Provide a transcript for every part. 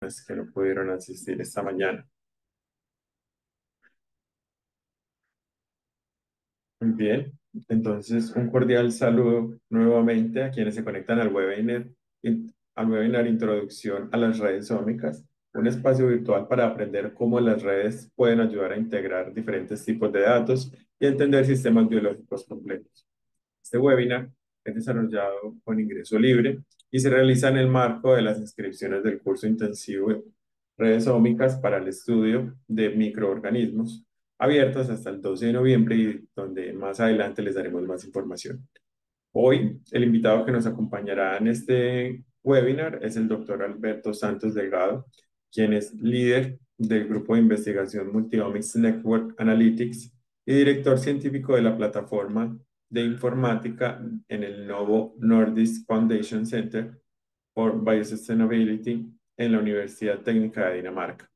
que no pudieron asistir esta mañana. Muy bien, entonces un cordial saludo nuevamente a quienes se conectan al webinar Introducción a las redes ómicas, un espacio virtual para aprender cómo las redes pueden ayudar a integrar diferentes tipos de datos y entender sistemas biológicos complejos. Este webinar es desarrollado con ingreso libre y se realiza en el marco de las inscripciones del curso intensivo Redes Ómicas para el estudio de microorganismos, abiertas hasta el 12 de noviembre y donde más adelante les daremos más información. Hoy, el invitado que nos acompañará en este webinar es el doctor Alberto Santos Delgado, quien es líder del grupo de investigación Multiomics Network Analytics y director científico de la plataforma de informática en el Novo Nordisk Foundation Center for Biosustainability en la Universidad Técnica de Dinamarca.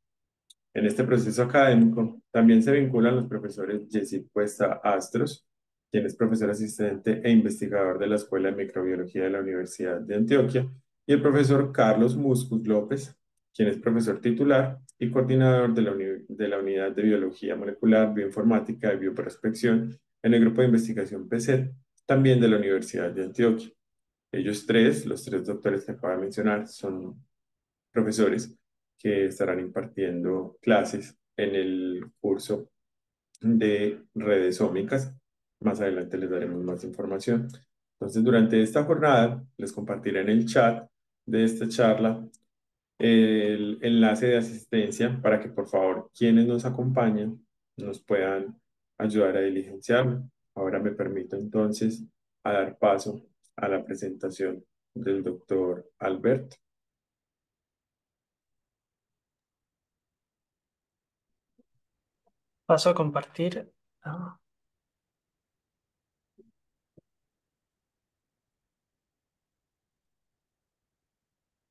En este proceso académico también se vinculan los profesores Jessy Cuesta Astros, quien es profesor asistente e investigador de la Escuela de Microbiología de la Universidad de Antioquia, y el profesor Carlos Muscus López, quien es profesor titular y coordinador de la Unidad de Biología Molecular, Bioinformática y Bioprospección en el Grupo de Investigación PCET, también de la Universidad de Antioquia. Ellos tres, los tres doctores que acabo de mencionar, son profesores que estarán impartiendo clases en el curso de redes ómicas. Más adelante les daremos más información. Entonces, durante esta jornada, les compartiré en el chat de esta charla el enlace de asistencia para que, por favor, quienes nos acompañan nos puedan ayudar a diligenciarlo. Ahora me permito entonces a dar paso a la presentación del doctor Alberto. Paso a compartir. Ah,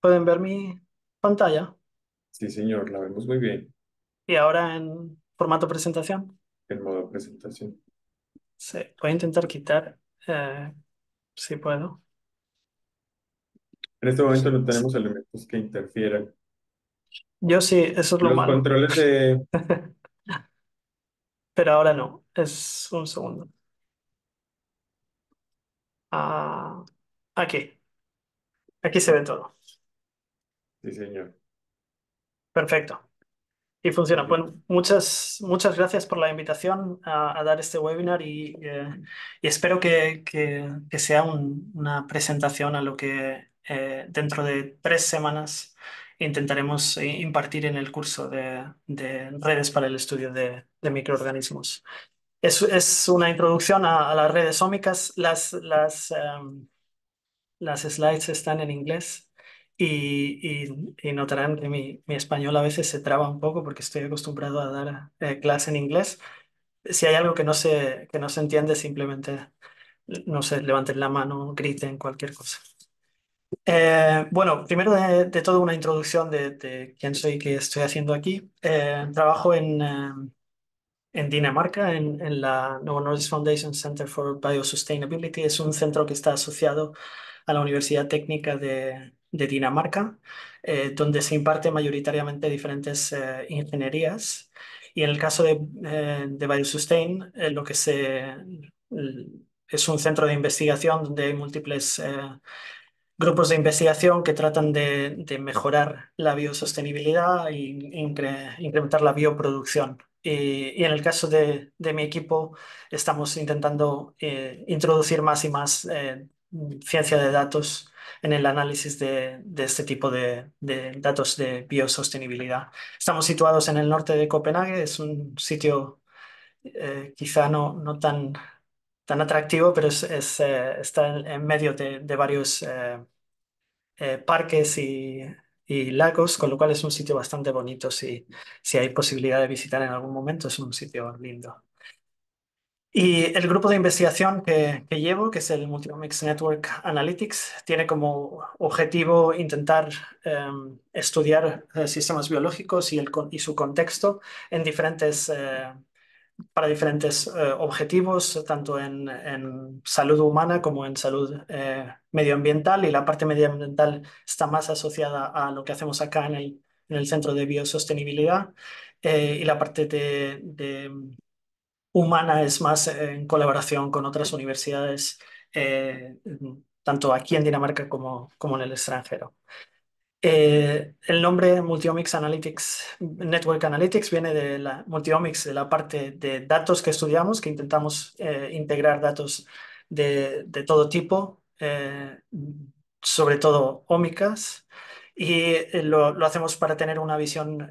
¿Pueden ver mi pantalla? Sí, señor, la vemos muy bien Y ahora en formato presentación. en modo presentación. Sí, voy a intentar quitar, si puedo. En este momento no tenemos elementos que interfieran. Yo sí, eso es lo Los malo. controles de... Pero ahora no. Es un segundo. Ah, aquí. Aquí se ve todo. Sí, señor. Perfecto. Y funciona. Muy Bueno, muchas gracias por la invitación a dar este webinar y espero que sea una presentación a lo que dentro de 3 semanas intentaremos impartir en el curso de redes para el estudio de microorganismos. Es una introducción a las redes ómicas. Las slides están en inglés y notarán que mi español a veces se traba un poco porque estoy acostumbrado a dar clase en inglés. Si hay algo que no se entiende, simplemente, no sé, levanten la mano, griten, cualquier cosa. Bueno, primero de todo una introducción de quién soy y qué estoy haciendo aquí. Trabajo en Dinamarca, en la Novo Nordisk Foundation Center for Biosustainability. Es un centro que está asociado a la Universidad Técnica de Dinamarca, donde se imparte mayoritariamente diferentes ingenierías. Y en el caso de Biosustain, es un centro de investigación donde hay múltiples grupos de investigación que tratan de mejorar la biosostenibilidad e incrementar la bioproducción. Y en el caso de mi equipo, estamos intentando introducir más y más ciencia de datos en el análisis de este tipo de datos de biosostenibilidad. Estamos situados en el norte de Copenhague, es un sitio quizá no tan atractivo, pero está en medio de varios parques y lagos, con lo cual es un sitio bastante bonito. Si hay posibilidad de visitar en algún momento, es un sitio lindo. Y el grupo de investigación que llevo, que es el Multiomics Network Analytics, tiene como objetivo intentar estudiar sistemas biológicos y su contexto en para diferentes objetivos, tanto en salud humana como en salud medioambiental, y la parte medioambiental está más asociada a lo que hacemos acá en el Centro de Biosostenibilidad, y la parte humana es más en colaboración con otras universidades, eh, tanto aquí en Dinamarca como en el extranjero. El nombre Multiomics Analytics, Network Analytics viene de la Multiomics, de la parte de datos que estudiamos, que intentamos integrar datos de todo tipo, sobre todo ómicas, y lo hacemos para tener una visión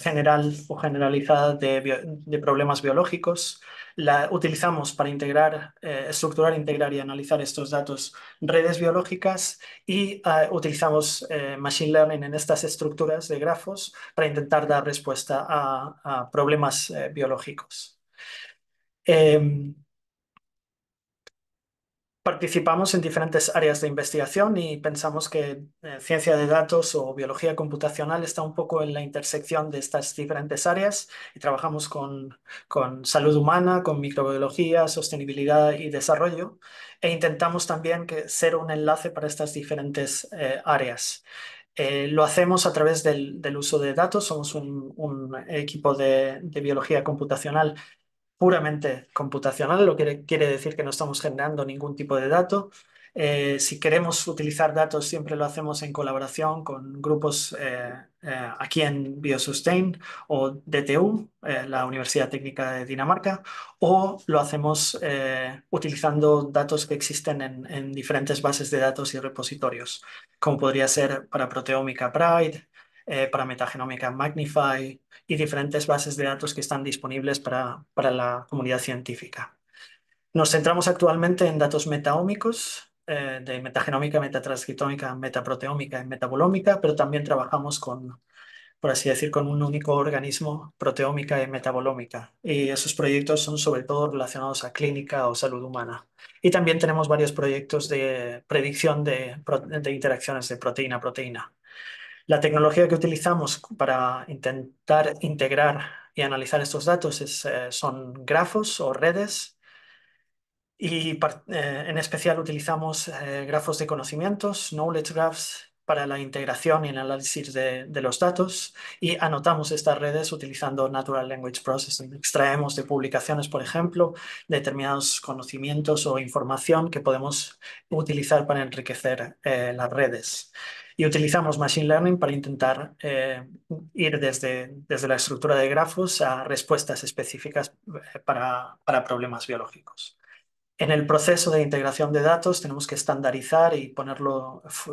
general o generalizada de problemas biológicos. La utilizamos para integrar, estructurar, integrar y analizar estos datos, redes biológicas, y utilizamos Machine Learning en estas estructuras de grafos para intentar dar respuesta a problemas biológicos. Eh, Participamos en diferentes áreas de investigación y pensamos que ciencia de datos o biología computacional está un poco en la intersección de estas diferentes áreas, y trabajamos con salud humana, con microbiología, sostenibilidad y desarrollo, e intentamos también ser un enlace para estas diferentes áreas. Lo hacemos a través del uso de datos. Somos un equipo de biología computacional puramente computacional, lo que quiere decir que no estamos generando ningún tipo de dato. Si queremos utilizar datos, siempre lo hacemos en colaboración con grupos aquí en Biosustain o DTU, la Universidad Técnica de Dinamarca, o lo hacemos utilizando datos que existen en diferentes bases de datos y repositorios, como podría ser para proteómica Pride, para metagenómica Magnify, y diferentes bases de datos que están disponibles para la comunidad científica. Nos centramos actualmente en datos metaómicos, de metagenómica, metatranscriptómica, metaproteómica y metabolómica, pero también trabajamos con, por así decir, con un único organismo, proteómica y metabolómica. Y esos proyectos son sobre todo relacionados a clínica o salud humana. Y también tenemos varios proyectos de predicción de interacciones de proteína-proteína. La tecnología que utilizamos para intentar integrar y analizar estos datos son grafos o redes, y en especial utilizamos grafos de conocimientos, knowledge graphs, para la integración y el análisis de los datos, y anotamos estas redes utilizando Natural Language Processing. Extraemos de publicaciones, por ejemplo, determinados conocimientos o información que podemos utilizar para enriquecer las redes. Y utilizamos Machine Learning para intentar ir desde la estructura de grafos a respuestas específicas para problemas biológicos. En el proceso de integración de datos tenemos que estandarizar y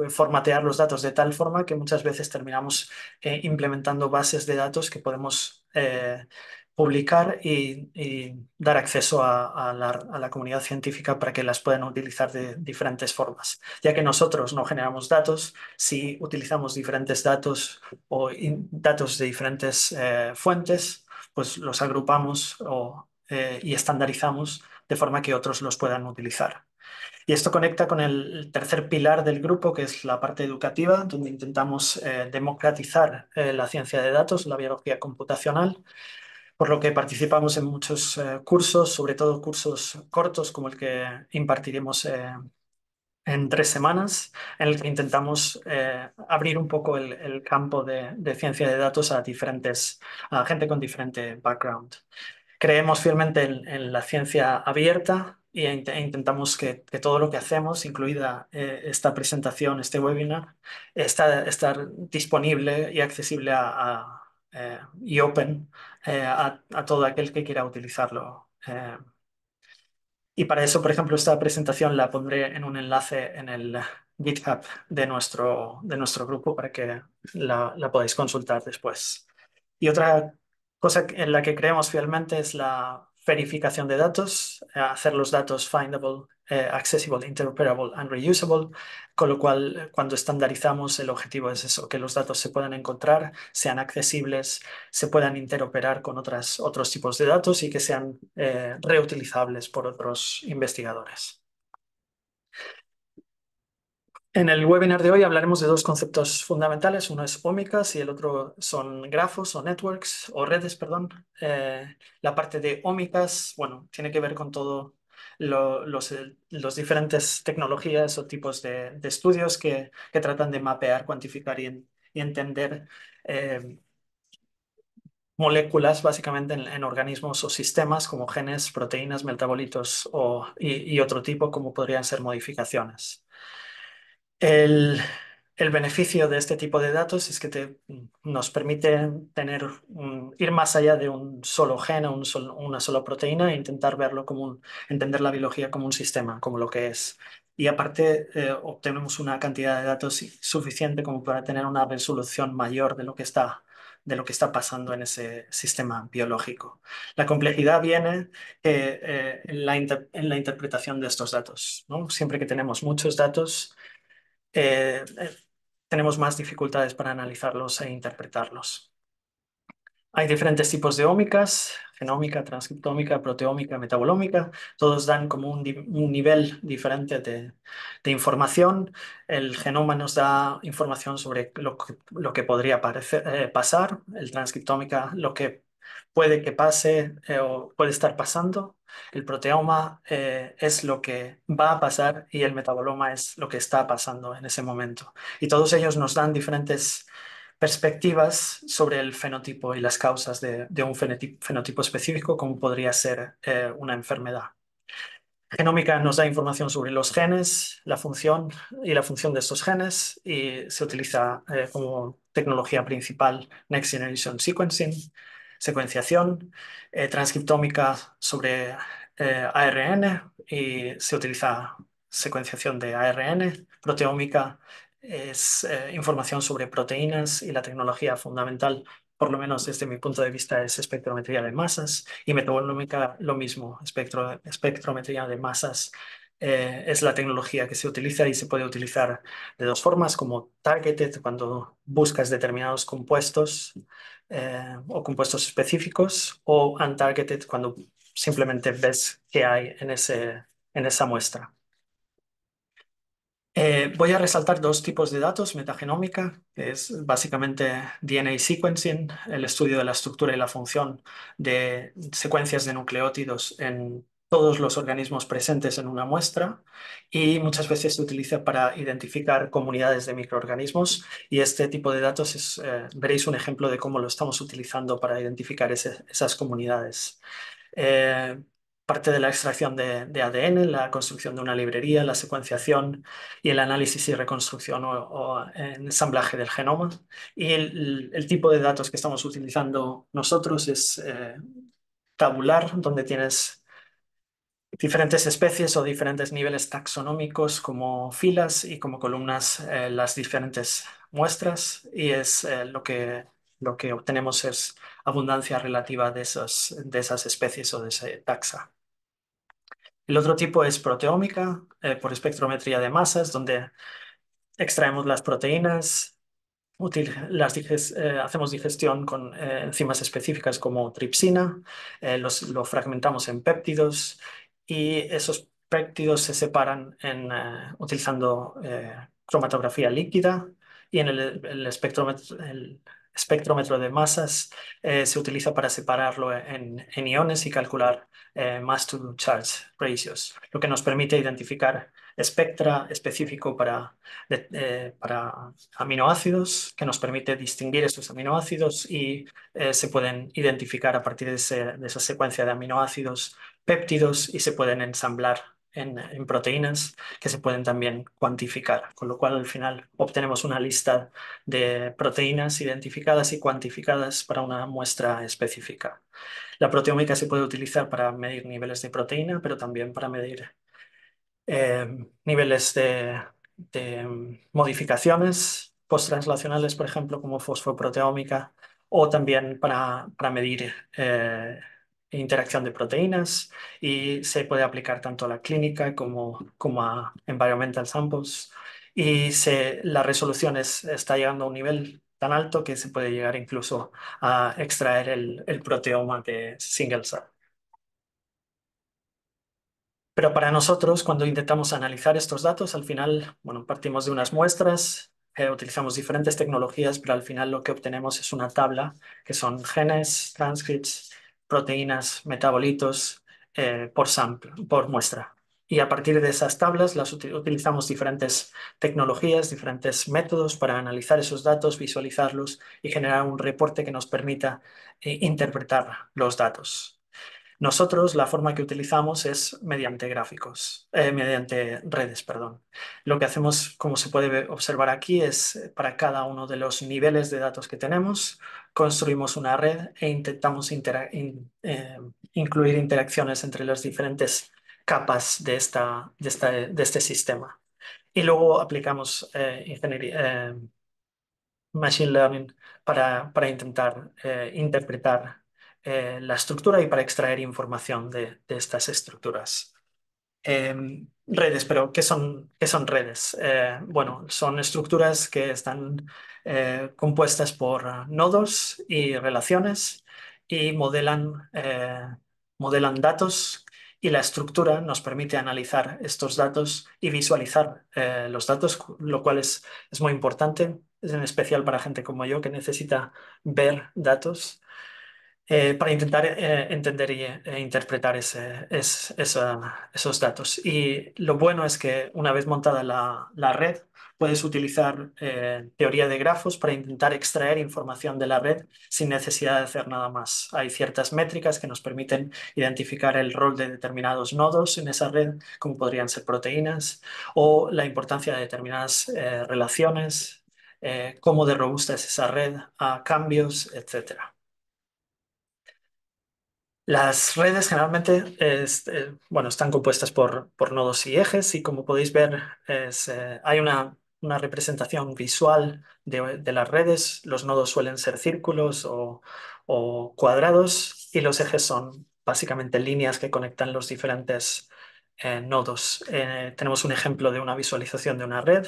formatear los datos de tal forma que muchas veces terminamos implementando bases de datos que podemos publicar y dar acceso a la comunidad científica para que las puedan utilizar de diferentes formas. Ya que nosotros no generamos datos, si utilizamos diferentes datos o datos de diferentes fuentes, pues los agrupamos y estandarizamos de forma que otros los puedan utilizar. Y esto conecta con el tercer pilar del grupo, que es la parte educativa, donde intentamos democratizar la ciencia de datos, la biología computacional, por lo que participamos en muchos cursos, sobre todo cursos cortos como el que impartiremos en 3 semanas, en el que intentamos abrir un poco el campo de ciencia de datos a gente con diferente background. Creemos fielmente en la ciencia abierta, e intentamos que todo lo que hacemos, incluida esta presentación, este webinar, estar disponible y accesible y open a todo aquel que quiera utilizarlo. Y para eso, por ejemplo, esta presentación la pondré en un enlace en el GitHub de nuestro grupo para que la podáis consultar después. Y otra cosa en la que creemos fielmente es la verificación de datos, hacer los datos findable, accessible, interoperable and reusable, con lo cual cuando estandarizamos el objetivo es eso, que los datos se puedan encontrar, sean accesibles, se puedan interoperar con otros tipos de datos y que sean reutilizables por otros investigadores. En el webinar de hoy hablaremos de dos conceptos fundamentales. Uno es ómicas y el otro son grafos o networks o redes, perdón. La parte de ómicas, bueno, tiene que ver con todo los diferentes tecnologías o tipos de estudios que tratan de mapear, cuantificar y y entender eh, moléculas básicamente en organismos o sistemas como genes, proteínas, metabolitos y otro tipo como podrían ser modificaciones. El, el beneficio de este tipo de datos es que nos permite ir más allá de un solo gen o una sola proteína e intentar verlo entender la biología como un sistema, como lo que es. Y aparte, obtenemos una cantidad de datos suficiente como para tener una resolución mayor de lo que está pasando en ese sistema biológico. La complejidad viene en la interpretación de estos datos, ¿no? Siempre que tenemos muchos datos, eh, eh, tenemos más dificultades para analizarlos e interpretarlos. Hay diferentes tipos de ómicas: genómica, transcriptómica, proteómica, metabolómica. Todos dan como un nivel diferente de información. El genoma nos da información sobre lo que podría pasar. El transcriptómica, lo que puede que pase o puede estar pasando. El proteoma es lo que va a pasar y el metaboloma es lo que está pasando en ese momento. Y todos ellos nos dan diferentes perspectivas sobre el fenotipo y las causas de un fenotipo específico, como podría ser una enfermedad. Genómica nos da información sobre los genes, la función de estos genes, y se utiliza como tecnología principal Next Generation Sequencing, secuenciación. Transcriptómica sobre ARN, y se utiliza secuenciación de ARN. Proteómica es información sobre proteínas, y la tecnología fundamental, por lo menos desde mi punto de vista, es espectrometría de masas. Y metabolómica, lo mismo, espectrometría de masas. Es la tecnología que se utiliza y se puede utilizar de dos formas: como targeted, cuando buscas determinados compuestos o compuestos específicos, o untargeted, cuando simplemente ves qué hay en esa muestra. Voy a resaltar dos tipos de datos: metagenómica, que es básicamente DNA sequencing, el estudio de la estructura y la función de secuencias de nucleótidos en todos los organismos presentes en una muestra, y muchas veces se utiliza para identificar comunidades de microorganismos, y este tipo de datos veréis un ejemplo de cómo lo estamos utilizando para identificar esas comunidades. eh, Parte de la extracción de ADN, la construcción de una librería, la secuenciación y el análisis y reconstrucción o ensamblaje del genoma. Y el tipo de datos que estamos utilizando nosotros es tabular, donde tienes diferentes especies o diferentes niveles taxonómicos como filas, y como columnas las diferentes muestras, y lo que obtenemos es abundancia relativa de esas especies o de ese taxa. El otro tipo es proteómica, por espectrometría de masas, donde extraemos las proteínas, hacemos digestión con enzimas específicas como tripsina. Lo fragmentamos en péptidos, y esos péptidos se separan utilizando cromatografía líquida, y en el espectrómetro de masas se utiliza para separarlo en iones y calcular mass to charge ratios, lo que nos permite identificar espectra específico para aminoácidos, que nos permite distinguir estos aminoácidos, y se pueden identificar a partir de esa secuencia de aminoácidos péptidos, y se pueden ensamblar en proteínas que se pueden también cuantificar, con lo cual al final obtenemos una lista de proteínas identificadas y cuantificadas para una muestra específica. La proteómica se puede utilizar para medir niveles de proteína, pero también para medir niveles de modificaciones posttranslacionales, por ejemplo, como fosfoproteómica, o también para medir interacción de proteínas, y se puede aplicar tanto a la clínica como a environmental samples. Y la resolución está llegando a un nivel tan alto que se puede llegar incluso a extraer el proteoma de single cell. Pero para nosotros, cuando intentamos analizar estos datos, al final, bueno, partimos de unas muestras, utilizamos diferentes tecnologías, pero al final lo que obtenemos es una tabla que son genes, transcripts, proteínas, metabolitos por muestra. Y a partir de esas tablas utilizamos diferentes tecnologías, diferentes métodos para analizar esos datos, visualizarlos y generar un reporte que nos permita interpretar los datos. Nosotros la forma que utilizamos es mediante gráficos, mediante redes, perdón. Lo que hacemos, como se puede observar aquí, es para cada uno de los niveles de datos que tenemos, construimos una red e intentamos incluir interacciones entre las diferentes capas de este sistema. Y luego aplicamos Machine Learning para intentar interpretar la estructura y para extraer información de estas estructuras. Redes, pero qué son redes? Bueno, son estructuras que están compuestas por nodos y relaciones y modelan datos y la estructura nos permite analizar estos datos y visualizar los datos, lo cual es muy importante, es en especial para gente como yo que necesita ver datos para intentar entender e interpretar esos datos. Y lo bueno es que una vez montada la red, puedes utilizar teoría de grafos para intentar extraer información de la red sin necesidad de hacer nada más. Hay ciertas métricas que nos permiten identificar el rol de determinados nodos en esa red, como podrían ser proteínas, o la importancia de determinadas relaciones, cómo de robusta es esa red a cambios, etcétera. Las redes generalmente bueno, están compuestas por nodos y ejes y como podéis ver hay una representación visual de las redes. Los nodos suelen ser círculos o cuadrados y los ejes son básicamente líneas que conectan los diferentes nodos. Tenemos un ejemplo de una visualización de una red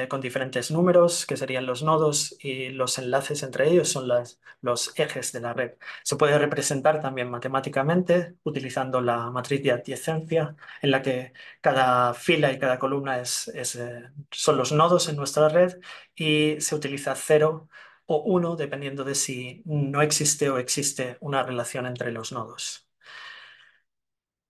con diferentes números que serían los nodos y los enlaces entre ellos son los ejes de la red. Se puede representar también matemáticamente utilizando la matriz de adyacencia, en la que cada fila y cada columna son los nodos en nuestra red y se utiliza 0 o 1 dependiendo de si no existe o existe una relación entre los nodos.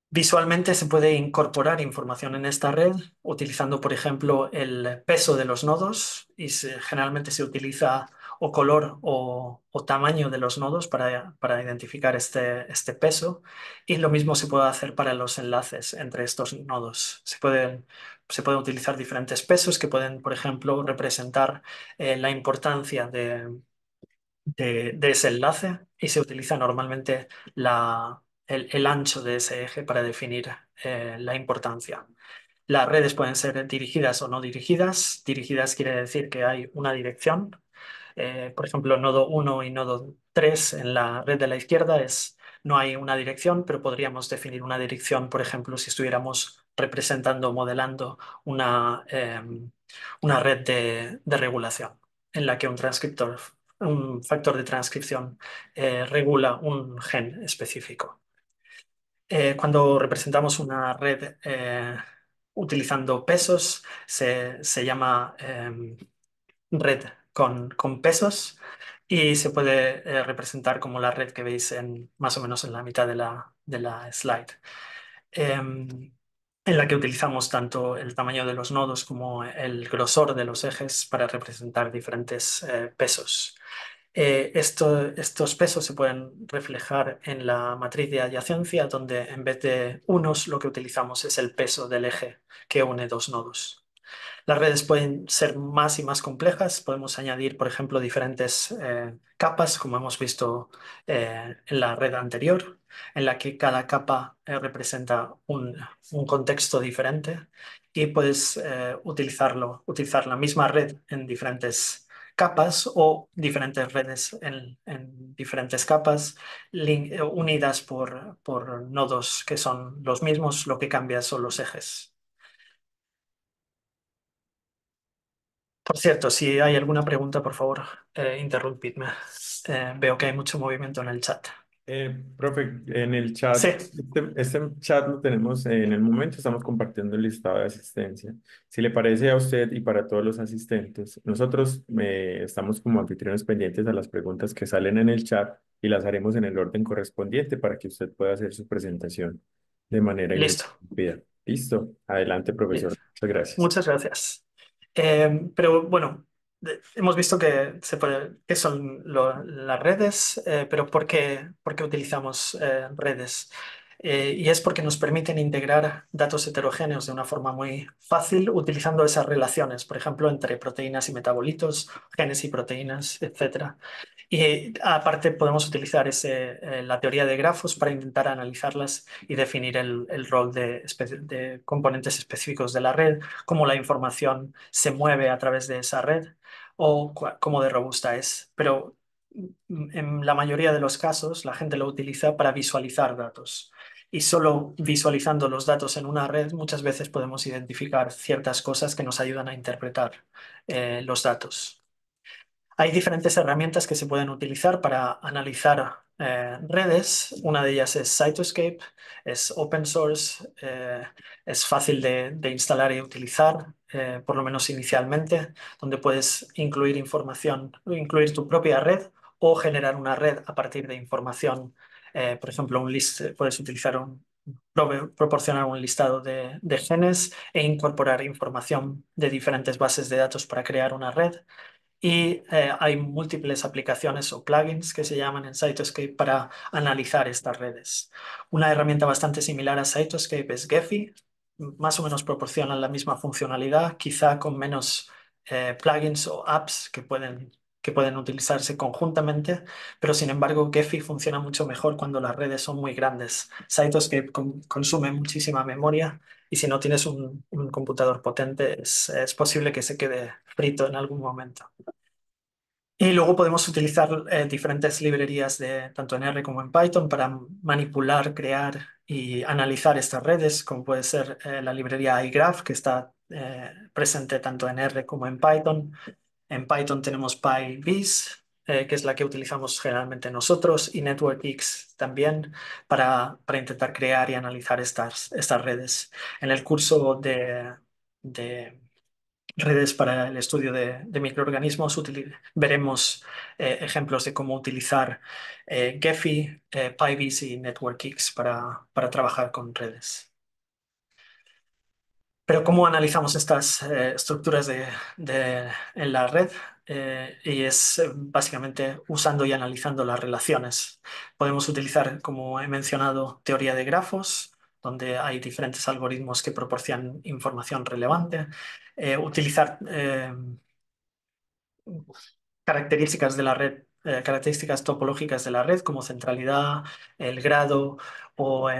Visualmente se puede incorporar información en esta red utilizando, por ejemplo, el peso de los nodos y generalmente se utiliza o color o tamaño de los nodos para identificar este peso y lo mismo se puede hacer para los enlaces entre estos nodos. Se pueden utilizar diferentes pesos que pueden, por ejemplo, representar la importancia de ese enlace y se utiliza normalmente el ancho de ese eje para definir la importancia. Las redes pueden ser dirigidas o no dirigidas. Dirigidas quiere decir que hay una dirección. Por ejemplo, nodo 1 y nodo 3 en la red de la izquierda no hay una dirección, pero podríamos definir una dirección, por ejemplo, si estuviéramos representando o modelando una red de regulación en la que un factor de transcripción regula un gen específico. Cuando representamos una red utilizando pesos, se llama red con pesos y se puede representar como la red que veis más o menos en la mitad de la slide, en la que utilizamos tanto el tamaño de los nodos como el grosor de los ejes para representar diferentes pesos. Estos pesos se pueden reflejar en la matriz de adyacencia, donde en vez de unos lo que utilizamos es el peso del eje que une dos nodos. Las redes pueden ser más y más complejas. Podemos añadir, por ejemplo, diferentes capas, como hemos visto en la red anterior, en la que cada capa representa un contexto diferente y puedes utilizar la misma red en diferentes capas o diferentes redes en diferentes capas unidas por nodos que son los mismos, lo que cambia son los ejes. Por cierto, si hay alguna pregunta, por favor, interrumpidme. Veo que hay mucho movimiento en el chat. Profe, en el Sí, chat, este chat lo tenemos en el momento, estamos compartiendo el listado de asistencia. Si le parece a usted y para todos los asistentes, nosotros estamos como anfitriones pendientes a las preguntas que salen en el chat y las haremos en el orden correspondiente para que usted pueda hacer su presentación de manera listo. ininterrumpida. Listo. Adelante, Bien, profesor. Muchas gracias. muchas gracias. Pero bueno, hemos visto que, que son las redes, pero ¿por qué utilizamos redes? Y es porque nos permiten integrar datos heterogéneos de una forma muy fácil utilizando esas relaciones, por ejemplo, entre proteínas y metabolitos, genes y proteínas, etcétera. Y aparte podemos utilizar la teoría de grafos para intentar analizarlas y definir el rol de componentes específicos de la red, cómo la información se mueve a través de esa red o cómo de robusta es. Pero en la mayoría de los casos la gente lo utiliza para visualizar datos. Y solo visualizando los datos en una red muchas veces podemos identificar ciertas cosas que nos ayudan a interpretar los datos. Hay diferentes herramientas que se pueden utilizar para analizar redes. Una de ellas es Cytoscape, es open source, es fácil de instalar y utilizar, por lo menos inicialmente, donde puedes incluir información, incluir tu propia red o generar una red a partir de información. Por ejemplo, puedes utilizar proporcionar un listado de genes e incorporar información de diferentes bases de datos para crear una red. Y hay múltiples aplicaciones o plugins que se llaman en Cytoscape para analizar estas redes. Una herramienta bastante similar a Cytoscape es Gephi. Más o menos proporcionan la misma funcionalidad, quizá con menos plugins o apps que pueden utilizarse conjuntamente, pero sin embargo Gephi funciona mucho mejor cuando las redes son muy grandes. Cytoscape consume muchísima memoria y si no tienes un computador potente es posible que se quede frito en algún momento. Y luego podemos utilizar diferentes librerías tanto en R como en Python para manipular, crear y analizar estas redes, como puede ser la librería iGraph, que está presente tanto en R como en Python. En Python tenemos PyVis, que es la que utilizamos generalmente nosotros, y NetworkX también para intentar crear y analizar estas redes. En el curso de redes para el estudio de microorganismos, veremos ejemplos de cómo utilizar Gephi, PyVis y NetworkX para trabajar con redes. Pero ¿cómo analizamos estas estructuras en la red? Y es básicamente usando y analizando las relaciones. Podemos utilizar, como he mencionado, teoría de grafos, donde hay diferentes algoritmos que proporcionan información relevante. Utilizar características de la red, características topológicas de la red como centralidad, el grado o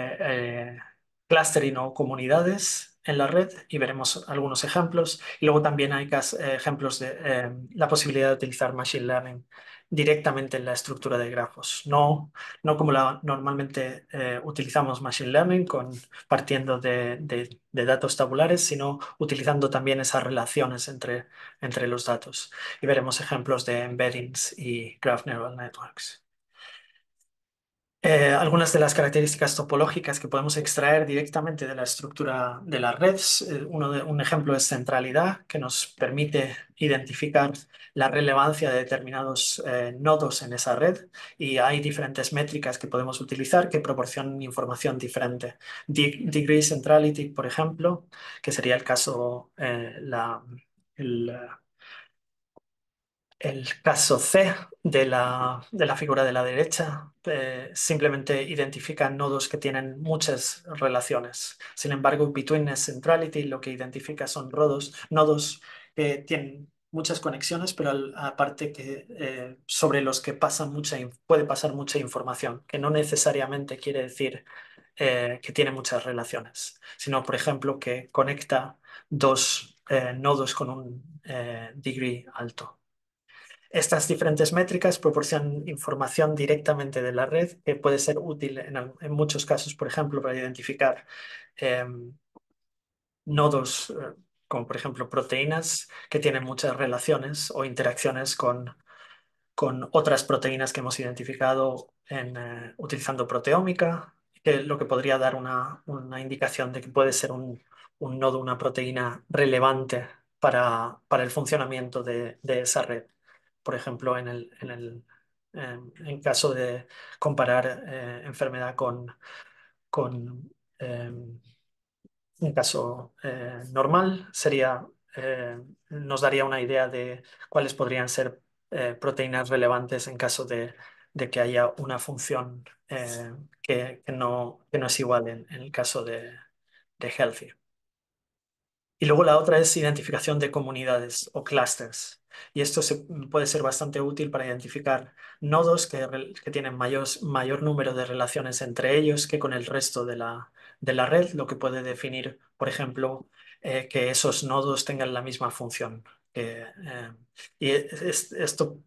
clustering o comunidades en la red y veremos algunos ejemplos. Y luego también hay ejemplos de la posibilidad de utilizar Machine Learning directamente en la estructura de grafos. No como normalmente utilizamos Machine Learning partiendo de datos tabulares, sino utilizando también esas relaciones entre los datos y veremos ejemplos de embeddings y graph neural networks. Algunas de las características topológicas que podemos extraer directamente de la estructura de las redes. Un ejemplo es centralidad, que nos permite identificar la relevancia de determinados nodos en esa red y hay diferentes métricas que podemos utilizar que proporcionan información diferente. Degree centrality, por ejemplo, que sería el caso, el, el caso C de la figura de la derecha simplemente identifica nodos que tienen muchas relaciones. Sin embargo, betweenness centrality lo que identifica son nodos que tienen muchas conexiones, pero aparte que sobre los que puede pasar mucha información, que no necesariamente quiere decir que tiene muchas relaciones, sino, por ejemplo, que conecta dos nodos con un degree alto. Estas diferentes métricas proporcionan información directamente de la red que puede ser útil en muchos casos, por ejemplo, para identificar eh, nodos, como por ejemplo proteínas que tienen muchas relaciones o interacciones con otras proteínas que hemos identificado utilizando proteómica, lo que podría dar una indicación de que puede ser un nodo, una proteína relevante para el funcionamiento de esa red. Por ejemplo, en caso de comparar enfermedad con un caso normal sería, nos daría una idea de cuáles podrían ser proteínas relevantes en caso de que haya una función que no es igual en el caso de healthy. Y luego la otra es identificación de comunidades o clusters. Y esto puede ser bastante útil para identificar nodos que tienen mayor número de relaciones entre ellos que con el resto de la red, lo que puede definir, por ejemplo, que esos nodos tengan la misma función.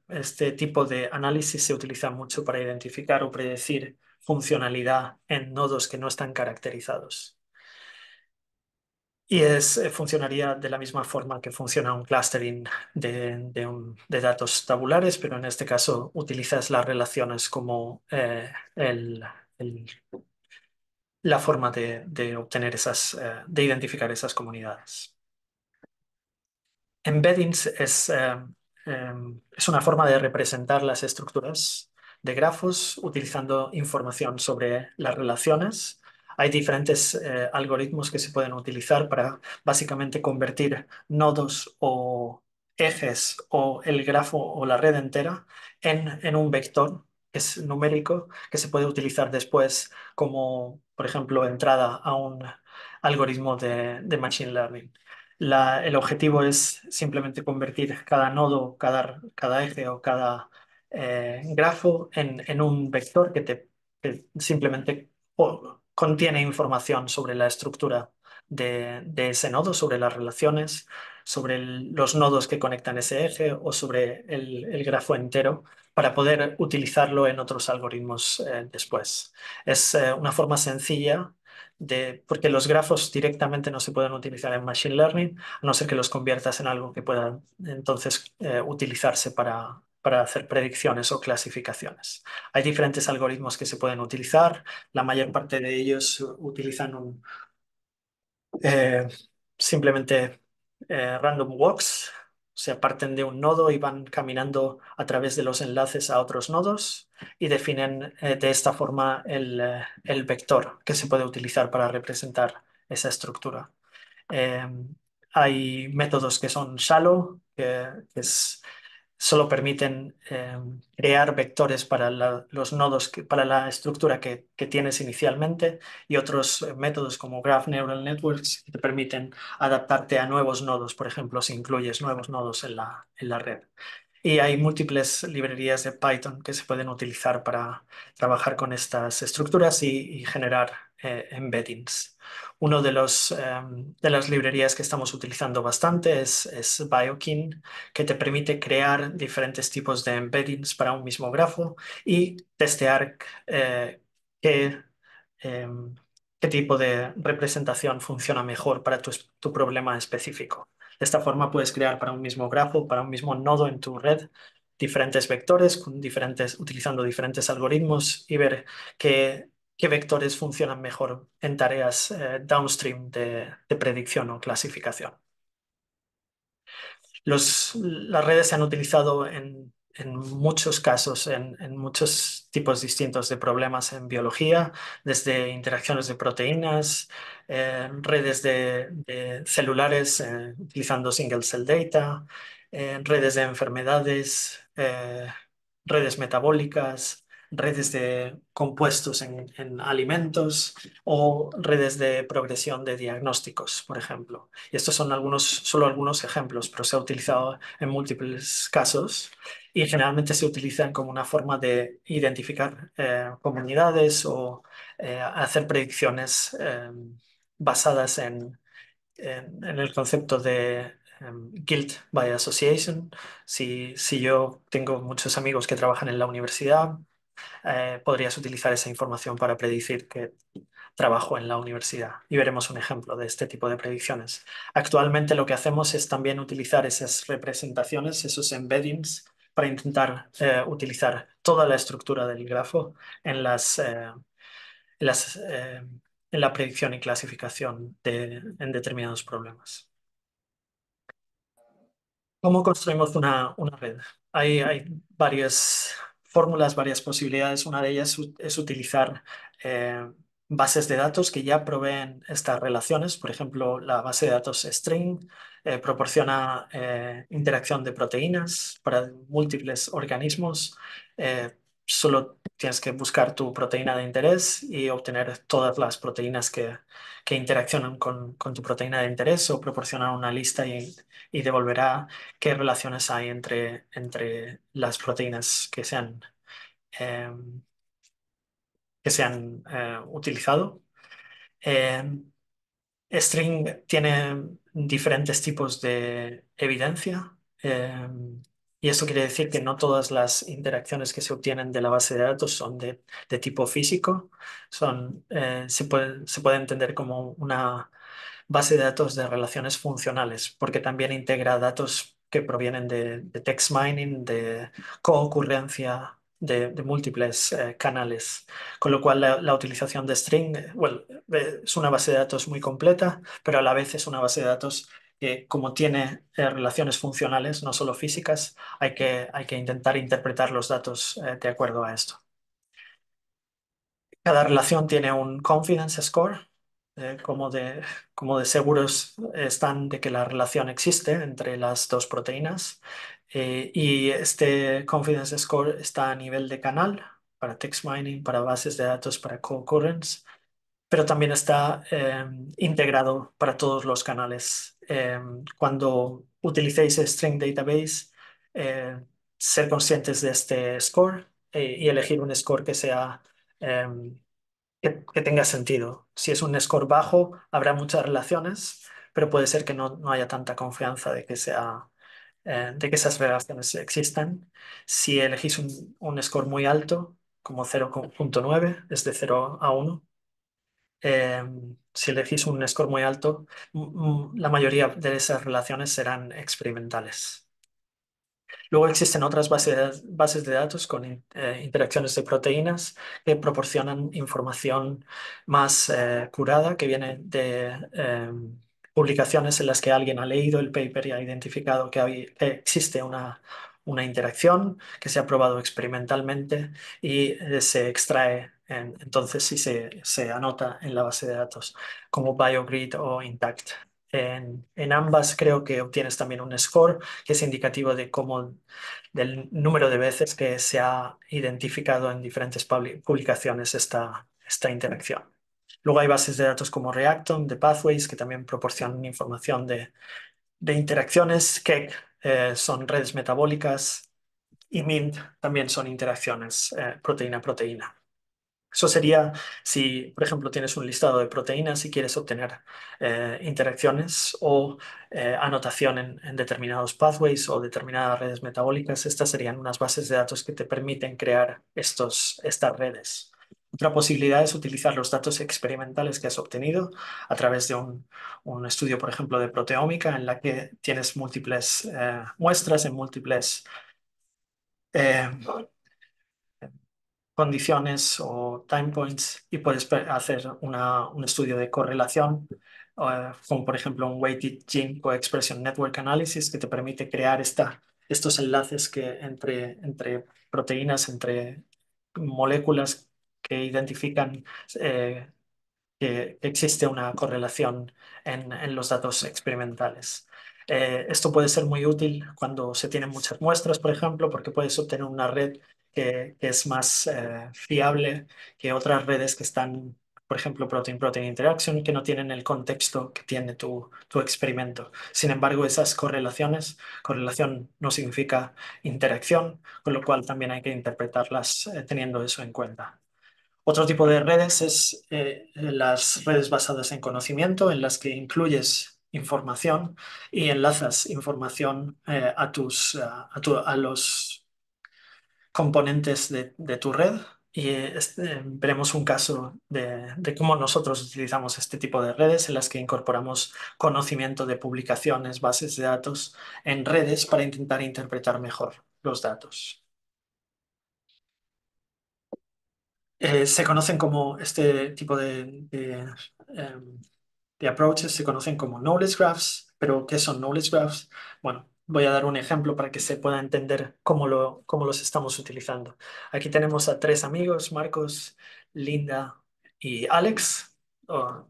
Este tipo de análisis se utiliza mucho para identificar o predecir funcionalidad en nodos que no están caracterizados. Y funcionaría de la misma forma que funciona un clustering de datos tabulares, pero en este caso utilizas las relaciones como el- la forma de obtener de identificar esas comunidades. Embeddings es una forma de representar las estructuras de grafos utilizando información sobre las relaciones. Hay diferentes algoritmos que se pueden utilizar para básicamente convertir nodos o ejes o el grafo o la red entera en un vector que es numérico que se puede utilizar después como, por ejemplo, entrada a un algoritmo de Machine Learning. El objetivo es simplemente convertir cada nodo, cada eje o cada grafo en un vector que simplemente contiene información sobre la estructura de ese nodo, sobre las relaciones, sobre los nodos que conectan ese eje o sobre el grafo entero para poder utilizarlo en otros algoritmos después. Es una forma sencilla porque los grafos directamente no se pueden utilizar en Machine Learning, a no ser que los conviertas en algo que pueda entonces utilizarse para hacer predicciones o clasificaciones. Hay diferentes algoritmos que se pueden utilizar, la mayor parte de ellos utilizan eh, simplemente random walks, o sea, parten de un nodo y van caminando a través de los enlaces a otros nodos y definen de esta forma el vector que se puede utilizar para representar esa estructura. Eh, Hay métodos que son shallow, solo permiten crear vectores para los nodos, para la estructura que tienes inicialmente, y otros métodos como Graph Neural Networks que te permiten adaptarte a nuevos nodos, por ejemplo, si incluyes nuevos nodos en la red. Y hay múltiples librerías de Python que se pueden utilizar para trabajar con estas estructuras y generar embeddings. Uno de las librerías que estamos utilizando bastante es Biokin, que te permite crear diferentes tipos de embeddings para un mismo grafo y testear qué, em, qué tipo de representación funciona mejor para tu problema específico. De esta forma puedes crear para un mismo grafo, para un mismo nodo en tu red, diferentes vectores utilizando diferentes algoritmos y ver qué vectores funcionan mejor en tareas downstream de predicción o clasificación. Las redes se han utilizado en muchos casos, en muchos tipos distintos de problemas en biología, desde interacciones de proteínas, redes de celulares utilizando single cell data, redes de enfermedades, redes metabólicas, redes de compuestos en alimentos o redes de progresión de diagnósticos, por ejemplo. Y estos son solo algunos ejemplos, pero se ha utilizado en múltiples casos y generalmente se utilizan como una forma de identificar comunidades o hacer predicciones basadas en el concepto de guilt by association. Si yo tengo muchos amigos que trabajan en la universidad, podrías utilizar esa información para predecir que trabajo en la universidad y veremos un ejemplo de este tipo de predicciones. Actualmente lo que hacemos es también utilizar esas representaciones, esos embeddings, para intentar utilizar toda la estructura del grafo en en las, en la predicción y clasificación en determinados problemas. ¿Cómo construimos una red? Hay varias fórmulas, varias posibilidades. Una de ellas es utilizar bases de datos que ya proveen estas relaciones. Por ejemplo, la base de datos String proporciona interacción de proteínas para múltiples organismos. Solo tienes que buscar tu proteína de interés y obtener todas las proteínas que interaccionan con tu proteína de interés o proporcionar una lista y devolverá qué relaciones hay entre las proteínas eh, que se han utilizado. Eh, String tiene diferentes tipos de evidencia y esto quiere decir que no todas las interacciones que se obtienen de la base de datos son de tipo físico. Se puede entender como una base de datos de relaciones funcionales, porque también integra datos que provienen de text mining, de coocurrencia de múltiples canales. Con lo cual, la utilización de string, bueno, es una base de datos muy completa, pero a la vez es una base de datos que, como tiene relaciones funcionales, no solo físicas, hay que intentar interpretar los datos de acuerdo a esto. Cada relación tiene un confidence score, como de seguros están de que la relación existe entre las dos proteínas. Y este confidence score está a nivel de canal para text mining, para bases de datos, para co-occurrence, pero también está integrado para todos los canales. Cuando utilicéis String Database, eh, ser conscientes de este score y elegir un score que sea em, que tenga sentido. Si es un score bajo, habrá muchas relaciones, pero puede ser que no haya tanta confianza de que esas relaciones existan. Si elegís un score muy alto, como 0,9, es de 0 a 1, eh, si elegís un score muy alto, la mayoría de esas relaciones serán experimentales. Luego existen otras bases de datos con interacciones de proteínas que proporcionan información más curada, que viene de publicaciones en las que alguien ha leído el paper y ha identificado que existe una interacción que se ha probado experimentalmente y se extrae entonces y se anota en la base de datos como BioGrid o Intact. En ambas creo que obtienes también un score que es indicativo del número de veces que se ha identificado en diferentes publicaciones esta interacción. Luego hay bases de datos como Reacton, de Pathways, que también proporcionan información de interacciones. Keck son redes metabólicas y MINT también son interacciones proteína-proteína. Eso sería si, por ejemplo, tienes un listado de proteínas y quieres obtener interacciones o anotación en determinados pathways o determinadas redes metabólicas. Estas serían unas bases de datos que te permiten crear estas redes. Otra posibilidad es utilizar los datos experimentales que has obtenido a través de un estudio, por ejemplo, de proteómica, en la que tienes múltiples muestras en múltiples eh, condiciones o time points y puedes hacer un estudio de correlación, como por ejemplo un Weighted Gene Co-Expression Network Analysis, que te permite crear estos enlaces entre proteínas, entre moléculas que identifican eh, que existe una correlación en los datos experimentales. Esto puede ser muy útil cuando se tienen muchas muestras, por ejemplo, porque puedes obtener una red que es más fiable que otras redes que están, por ejemplo, Protein-Protein Interaction, que no tienen el contexto que tiene tu experimento. Sin embargo, esas correlación no significa interacción, con lo cual también hay que interpretarlas teniendo eso en cuenta. Otro tipo de redes es las redes basadas en conocimiento, en las que incluyes información y enlazas información a los componentes de tu red. Y veremos un caso de cómo nosotros utilizamos este tipo de redes en las que incorporamos conocimiento de publicaciones, bases de datos en redes para intentar interpretar mejor los datos. Se conocen como este tipo em, de approaches, se conocen como knowledge graphs, pero ¿qué son knowledge graphs? Bueno, voy a dar un ejemplo para que se pueda entender cómo los estamos utilizando. Aquí tenemos a tres amigos, Marcos, Linda y Alex. O-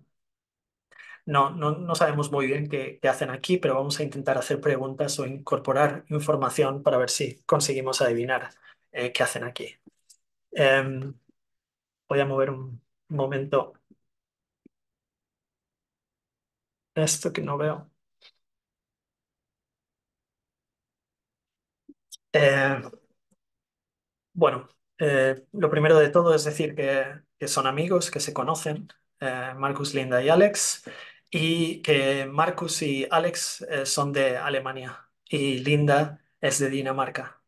no sabemos muy bien qué hacen aquí, pero vamos a intentar hacer preguntas o incorporar información para ver si conseguimos adivinar qué hacen aquí. Em, Voy a mover un momento esto que no veo. Eh, bueno, lo primero de todo es decir que son amigos, que se conocen, Marcus, Linda y Alex, y que Marcus y Alex son de Alemania y Linda es de Dinamarca.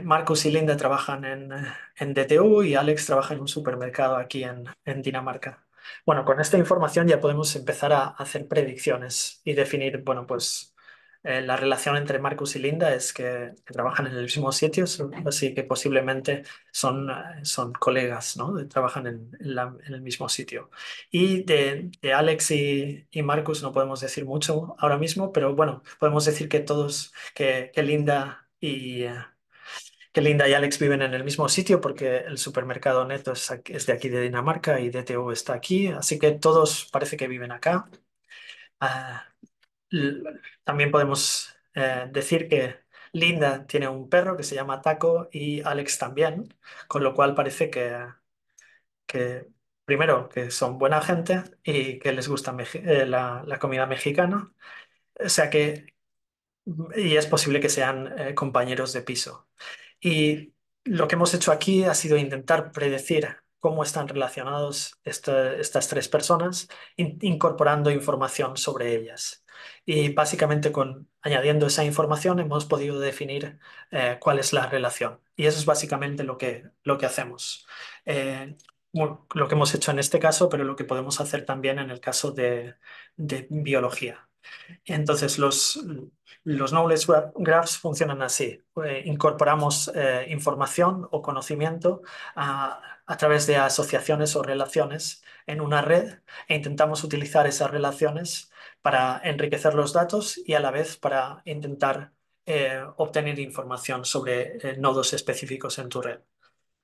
Marcus y Linda trabajan en DTU y Alex trabaja en un supermercado aquí en Dinamarca. Bueno, con esta información ya podemos empezar a hacer predicciones y definir, bueno, pues la relación entre Marcus y Linda es que trabajan en el mismo sitio, así que posiblemente son colegas, ¿no? Trabajan en el mismo sitio. Y de Alex y Marcus no podemos decir mucho ahora mismo, pero bueno, podemos decir que todos, que Linda y Alex viven en el mismo sitio porque el supermercado Neto es de aquí de Dinamarca y DTU está aquí, así que todos parece que viven acá. Ah, l- También podemos decir que Linda tiene un perro que se llama Taco y Alex también, con lo cual parece que primero, que son buena gente y que les gusta la comida mexicana. O sea que y es posible que sean compañeros de piso. Y lo que hemos hecho aquí ha sido intentar predecir cómo están relacionados estas tres personas, incorporando información sobre ellas. Y básicamente añadiendo esa información hemos podido definir cuál es la relación. Y eso es básicamente lo que hacemos. Bueno, lo que hemos hecho en este caso, pero lo que podemos hacer también en el caso de biología. Entonces, los knowledge graphs funcionan así. Incorporamos información o conocimiento a través de asociaciones o relaciones en una red e intentamos utilizar esas relaciones para enriquecer los datos y a la vez para intentar obtener información sobre nodos específicos en tu red.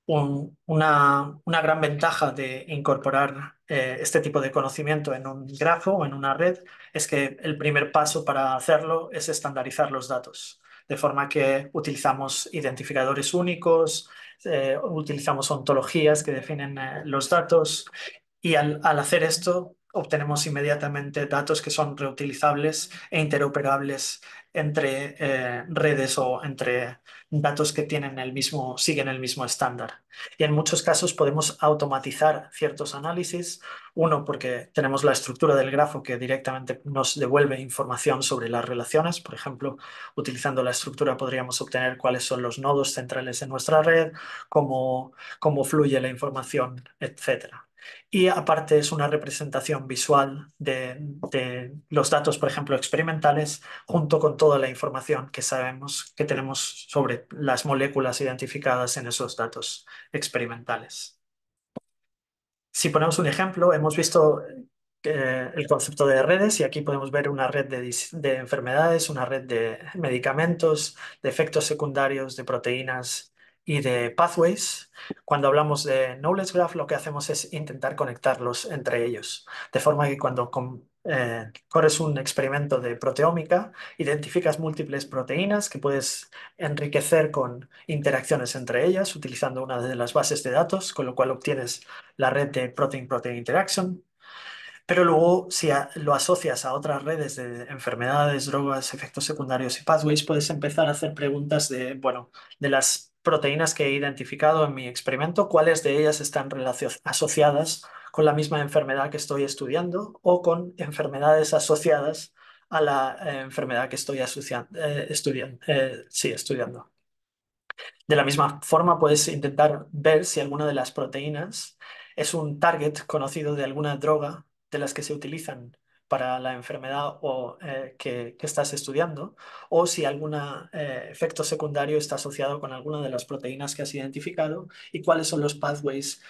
Una gran ventaja de incorporar este tipo de conocimiento en un grafo o en una red es que el primer paso para hacerlo es estandarizar los datos, de forma que utilizamos identificadores únicos, utilizamos ontologías que definen los datos y al hacer esto obtenemos inmediatamente datos que son reutilizables e interoperables entre redes o entre datos que siguen el mismo estándar. Y en muchos casos podemos automatizar ciertos análisis, uno porque tenemos la estructura del grafo que directamente nos devuelve información sobre las relaciones, por ejemplo, utilizando la estructura podríamos obtener cuáles son los nodos centrales en nuestra red, cómo fluye la información, etcétera. Y aparte es una representación visual de los datos, por ejemplo, experimentales, junto con toda la información que sabemos que tenemos sobre las moléculas identificadas en esos datos experimentales. Si ponemos un ejemplo, hemos visto el concepto de redes y aquí podemos ver una red de enfermedades, una red de medicamentos, de efectos secundarios, de proteínas y de pathways. Cuando hablamos de Knowledge Graph, lo que hacemos es intentar conectarlos entre ellos, de forma que cuando corres un experimento de proteómica, identificas múltiples proteínas que puedes enriquecer con interacciones entre ellas, utilizando una de las bases de datos, con lo cual obtienes la red de Protein-Protein Interaction, pero luego si lo asocias a otras redes de enfermedades, drogas, efectos secundarios y pathways, puedes empezar a hacer preguntas bueno, de las proteínas que he identificado en mi experimento, cuáles de ellas están asociadas con la misma enfermedad que estoy estudiando o con enfermedades asociadas a la enfermedad que estoy estudiando. De la misma forma, puedes intentar ver si alguna de las proteínas es un target conocido de alguna droga de las que se utilizan para la enfermedad que estás estudiando, o si algún efecto secundario está asociado con alguna de las proteínas que has identificado y cuáles son los pathways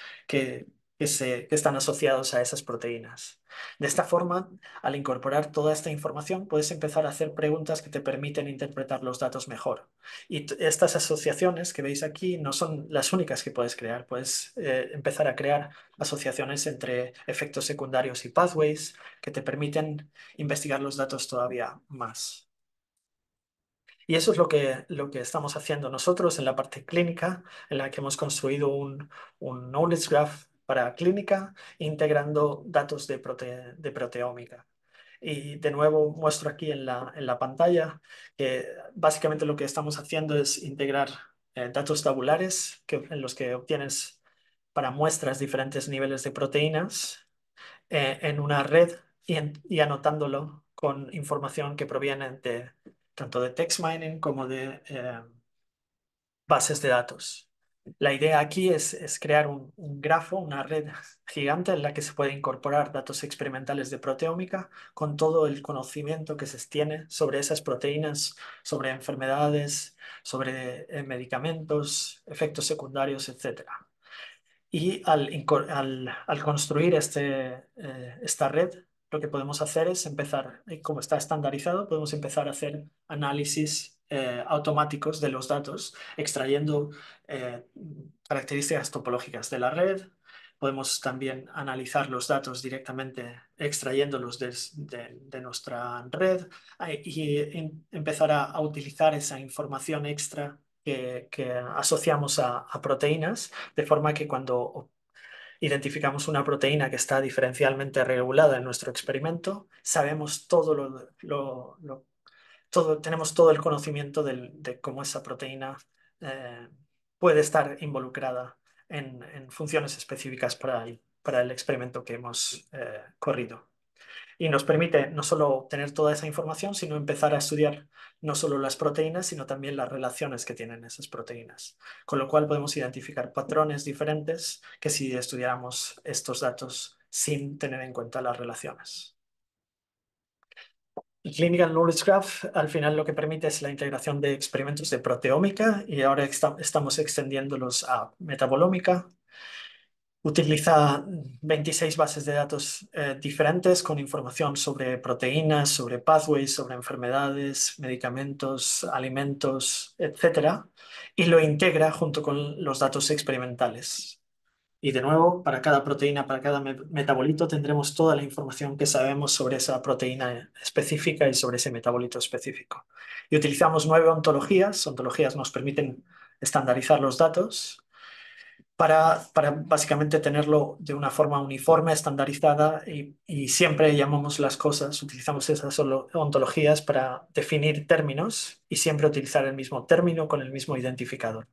que están asociados a esas proteínas. De esta forma, al incorporar toda esta información, puedes empezar a hacer preguntas que te permiten interpretar los datos mejor. Y estas asociaciones que veis aquí no son las únicas que puedes crear. Puedes empezar a crear asociaciones entre efectos secundarios y pathways que te permiten investigar los datos todavía más. Y eso es lo que estamos haciendo nosotros en la parte clínica, en la que hemos construido un knowledge graph para clínica, integrando datos de proteómica. Y de nuevo muestro aquí en la pantalla que básicamente lo que estamos haciendo es integrar datos tabulares en los que obtienes para muestras diferentes niveles de proteínas en una red y anotándolo con información que proviene de tanto de text mining como de bases de datos. La idea aquí es crear un grafo, una red gigante en la que se puede incorporar datos experimentales de proteómica con todo el conocimiento que se tiene sobre esas proteínas, sobre enfermedades, sobre medicamentos, efectos secundarios, etcétera. Y al construir esta red, lo que podemos hacer es empezar, como está estandarizado, podemos empezar a hacer análisis automáticos de los datos, extrayendo eh, características topológicas de la red. Podemos también analizar los datos directamente extrayéndolos de nuestra red y empezar a utilizar esa información extra que asociamos a proteínas de forma que cuando identificamos una proteína que está diferencialmente regulada en nuestro experimento, sabemos tenemos todo el conocimiento de cómo esa proteína eh, puede estar involucrada en funciones específicas para el experimento que hemos corrido. Y nos permite no solo obtener toda esa información, sino empezar a estudiar no solo las proteínas, sino también las relaciones que tienen esas proteínas. Con lo cual podemos identificar patrones diferentes que si estudiáramos estos datos sin tener en cuenta las relaciones. El Clinical Knowledge Graph al final lo que permite es la integración de experimentos de proteómica y ahora estamos extendiéndolos a metabolómica. Utiliza 26 bases de datos diferentes con información sobre proteínas, sobre pathways, sobre enfermedades, medicamentos, alimentos, etcétera, y lo integra junto con los datos experimentales. Y de nuevo, para cada proteína, para cada metabolito, tendremos toda la información que sabemos sobre esa proteína específica y sobre ese metabolito específico. Y utilizamos 9 ontologías. Ontologías nos permiten estandarizar los datos para básicamente tenerlo de una forma uniforme, estandarizada y siempre llamamos las cosas, utilizamos esas ontologías para definir términos y siempre utilizar el mismo término con el mismo identificador.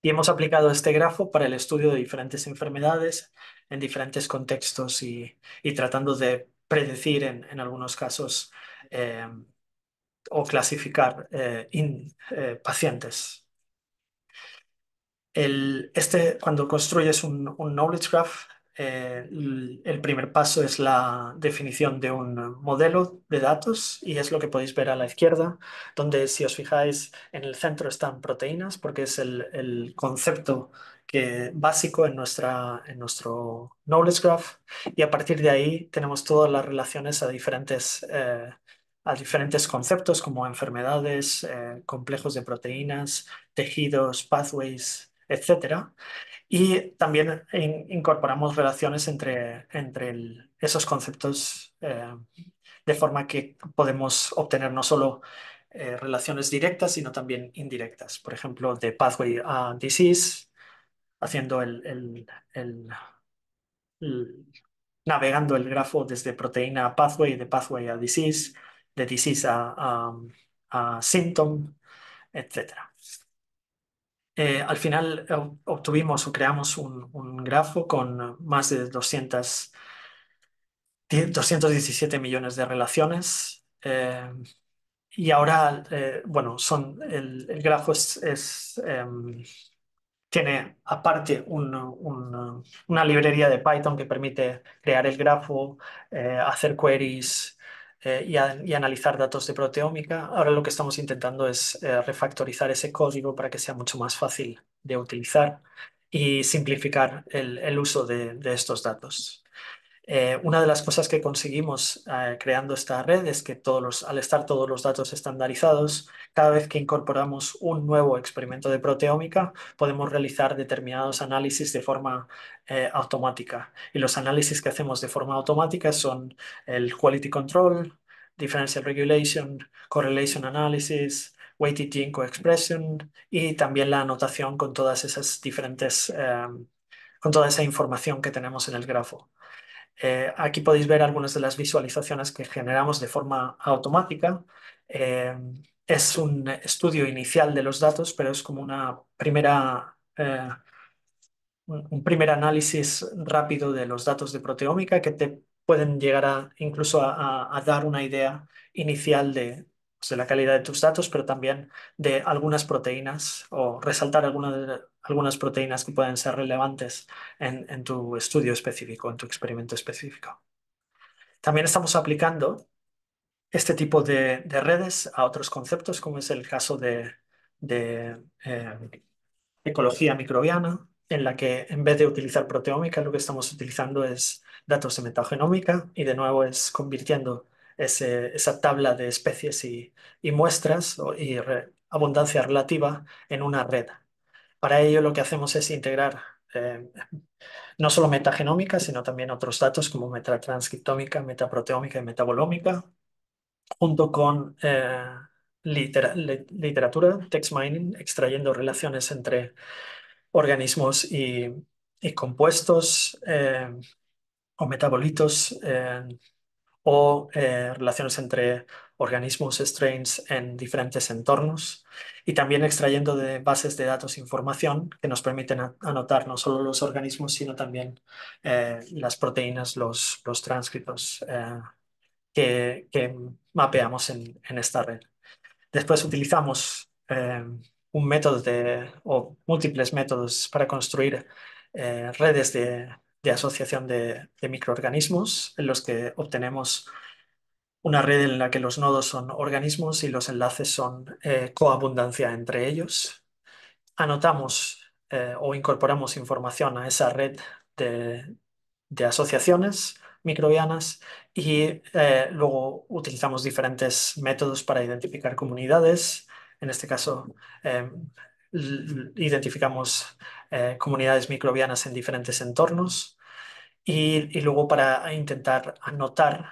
Y hemos aplicado este grafo para el estudio de diferentes enfermedades en diferentes contextos y tratando de predecir en algunos casos o clasificar pacientes. Cuando construyes un knowledge graph, el primer paso es la definición de un modelo de datos y es lo que podéis ver a la izquierda, donde si os fijáis en el centro están proteínas porque es el concepto básico en nuestro knowledge graph y a partir de ahí tenemos todas las relaciones a diferentes conceptos como enfermedades, complejos de proteínas, tejidos, pathways, etcétera. Y también incorporamos relaciones entre esos conceptos de forma que podemos obtener no solo relaciones directas, sino también indirectas. Por ejemplo, de pathway a disease, haciendo el- navegando el grafo desde proteína a pathway, de pathway a disease, de disease a symptom, etcétera. Al final obtuvimos o creamos un grafo con más de 217 millones de relaciones. Y ahora, bueno, el grafo tiene aparte una librería de Python que permite crear el grafo, hacer queries y analizar datos de proteómica. Ahora lo que estamos intentando es refactorizar ese código para que sea mucho más fácil de utilizar y simplificar el uso de estos datos. Una de las cosas que conseguimos creando esta red es que al estar todos los datos estandarizados, cada vez que incorporamos un nuevo experimento de proteómica, podemos realizar determinados análisis de forma automática. Y los análisis que hacemos de forma automática son el quality control, differential regulation, correlation analysis, weighted gene co-expression y también la anotación con todas esas diferentes, con toda esa información que tenemos en el grafo. Aquí podéis ver algunas de las visualizaciones que generamos de forma automática. Eh, es un estudio inicial de los datos, pero es como un primer análisis rápido de los datos de proteómica que te pueden llegar incluso a dar una idea inicial pues, de la calidad de tus datos, pero también de algunas proteínas o resaltar algunas proteínas que pueden ser relevantes en tu estudio específico, en tu experimento específico. También estamos aplicando este tipo de redes a otros conceptos, como es el caso de ecología microbiana, en la que en vez de utilizar proteómica, lo que estamos utilizando es datos de metagenómica y de nuevo es convirtiendo esa tabla de especies y muestras abundancia relativa en una red. Para ello lo que hacemos es integrar no solo metagenómica, sino también otros datos como metatranscriptómica, metaproteómica y metabolómica, junto con literatura, text mining, extrayendo relaciones entre organismos y compuestos o metabolitos o relaciones entre organismos, strains en diferentes entornos y también extrayendo de bases de datos información que nos permiten anotar no solo los organismos, sino también las proteínas, los transcritos que mapeamos en esta red. Después utilizamos un método o múltiples métodos para construir redes de asociación de microorganismos en los que obtenemos una red en la que los nodos son organismos y los enlaces son coabundancia entre ellos. Anotamos o incorporamos información a esa red de, de asociaciones microbianas y luego utilizamos diferentes métodos para identificar comunidades. En este caso, eh, identificamos comunidades microbianas en diferentes entornos y luego para intentar anotar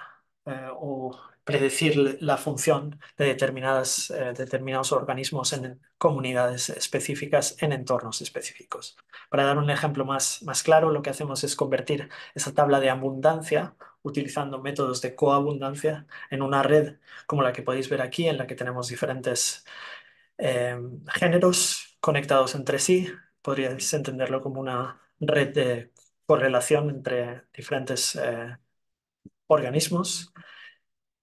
o predecir la función de determinados organismos en comunidades específicas, en entornos específicos. Para dar un ejemplo más claro, lo que hacemos es convertir esa tabla de abundancia utilizando métodos de coabundancia en una red como la que podéis ver aquí, en la que tenemos diferentes géneros conectados entre sí. Podríais entenderlo como una red de correlación entre diferentes organismos.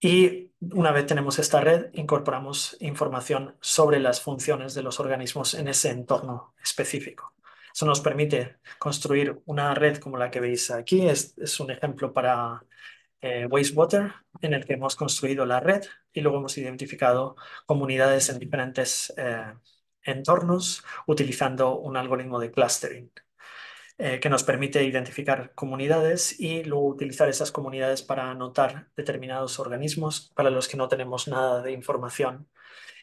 Y una vez tenemos esta red, incorporamos información sobre las funciones de los organismos en ese entorno específico. Eso nos permite construir una red como la que veis aquí. Es un ejemplo para wastewater, en el que hemos construido la red y luego hemos identificado comunidades en diferentes entornos utilizando un algoritmo de clustering que nos permite identificar comunidades y luego utilizar esas comunidades para anotar determinados organismos para los que no tenemos nada de información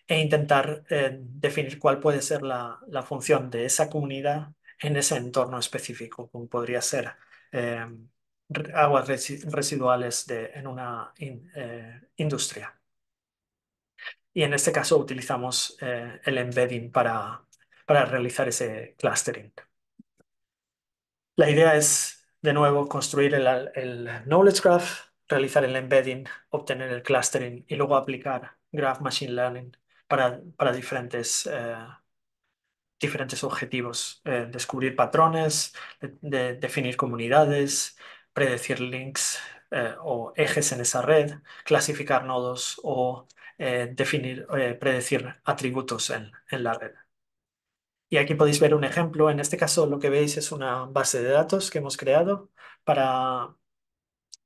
e intentar definir cuál puede ser la función de esa comunidad en ese entorno específico, como podría ser eh, aguas residuales en una industria. Y en este caso utilizamos el embedding para realizar ese clustering. La idea es, de nuevo, construir el Knowledge Graph, realizar el embedding, obtener el clustering y luego aplicar Graph Machine Learning para diferentes objetivos. Descubrir patrones, definir comunidades, predecir links o ejes en esa red, clasificar nodos o predecir atributos en la red. Y aquí podéis ver un ejemplo. En este caso lo que veis es una base de datos que hemos creado para,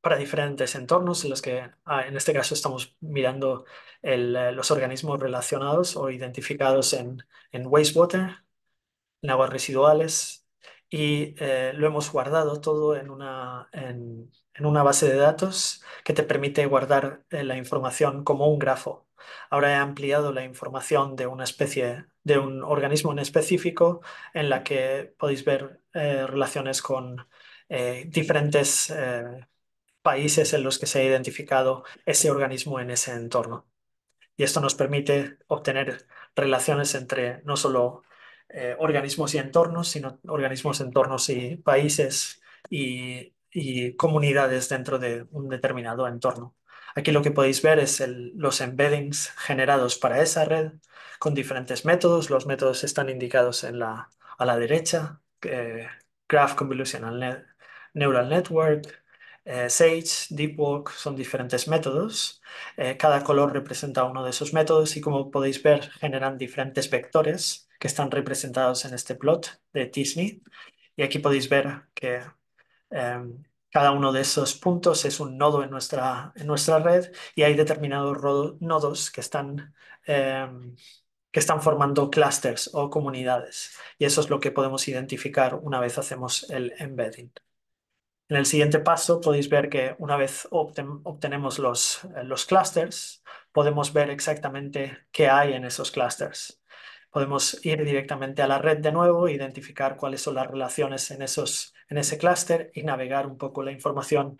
para diferentes entornos en los que, en este caso, estamos mirando los organismos relacionados o identificados en wastewater, en aguas residuales, y lo hemos guardado todo en una base de datos que te permite guardar la información como un grafo. Ahora he ampliado la información de una especie, de un organismo en específico, en la que podéis ver relaciones con diferentes países en los que se ha identificado ese organismo en ese entorno. Y esto nos permite obtener relaciones entre no solo organismos y entornos, sino organismos, entornos y países y comunidades dentro de un determinado entorno. Aquí lo que podéis ver es los embeddings generados para esa red con diferentes métodos. Los métodos están indicados a la derecha. Graph Convolutional Neural Network, Sage, DeepWalk son diferentes métodos. Cada color representa uno de esos métodos y como podéis ver generan diferentes vectores que están representados en este plot de Disney. Y aquí podéis ver que eh, cada uno de esos puntos es un nodo en nuestra red y hay determinados nodos eh, que están formando clusters o comunidades. Y eso es lo que podemos identificar una vez hacemos el embedding. En el siguiente paso podéis ver que una vez obtenemos los clusters, podemos ver exactamente qué hay en esos clusters. Podemos ir directamente a la red de nuevo, identificar cuáles son las relaciones en ese clúster y navegar un poco la información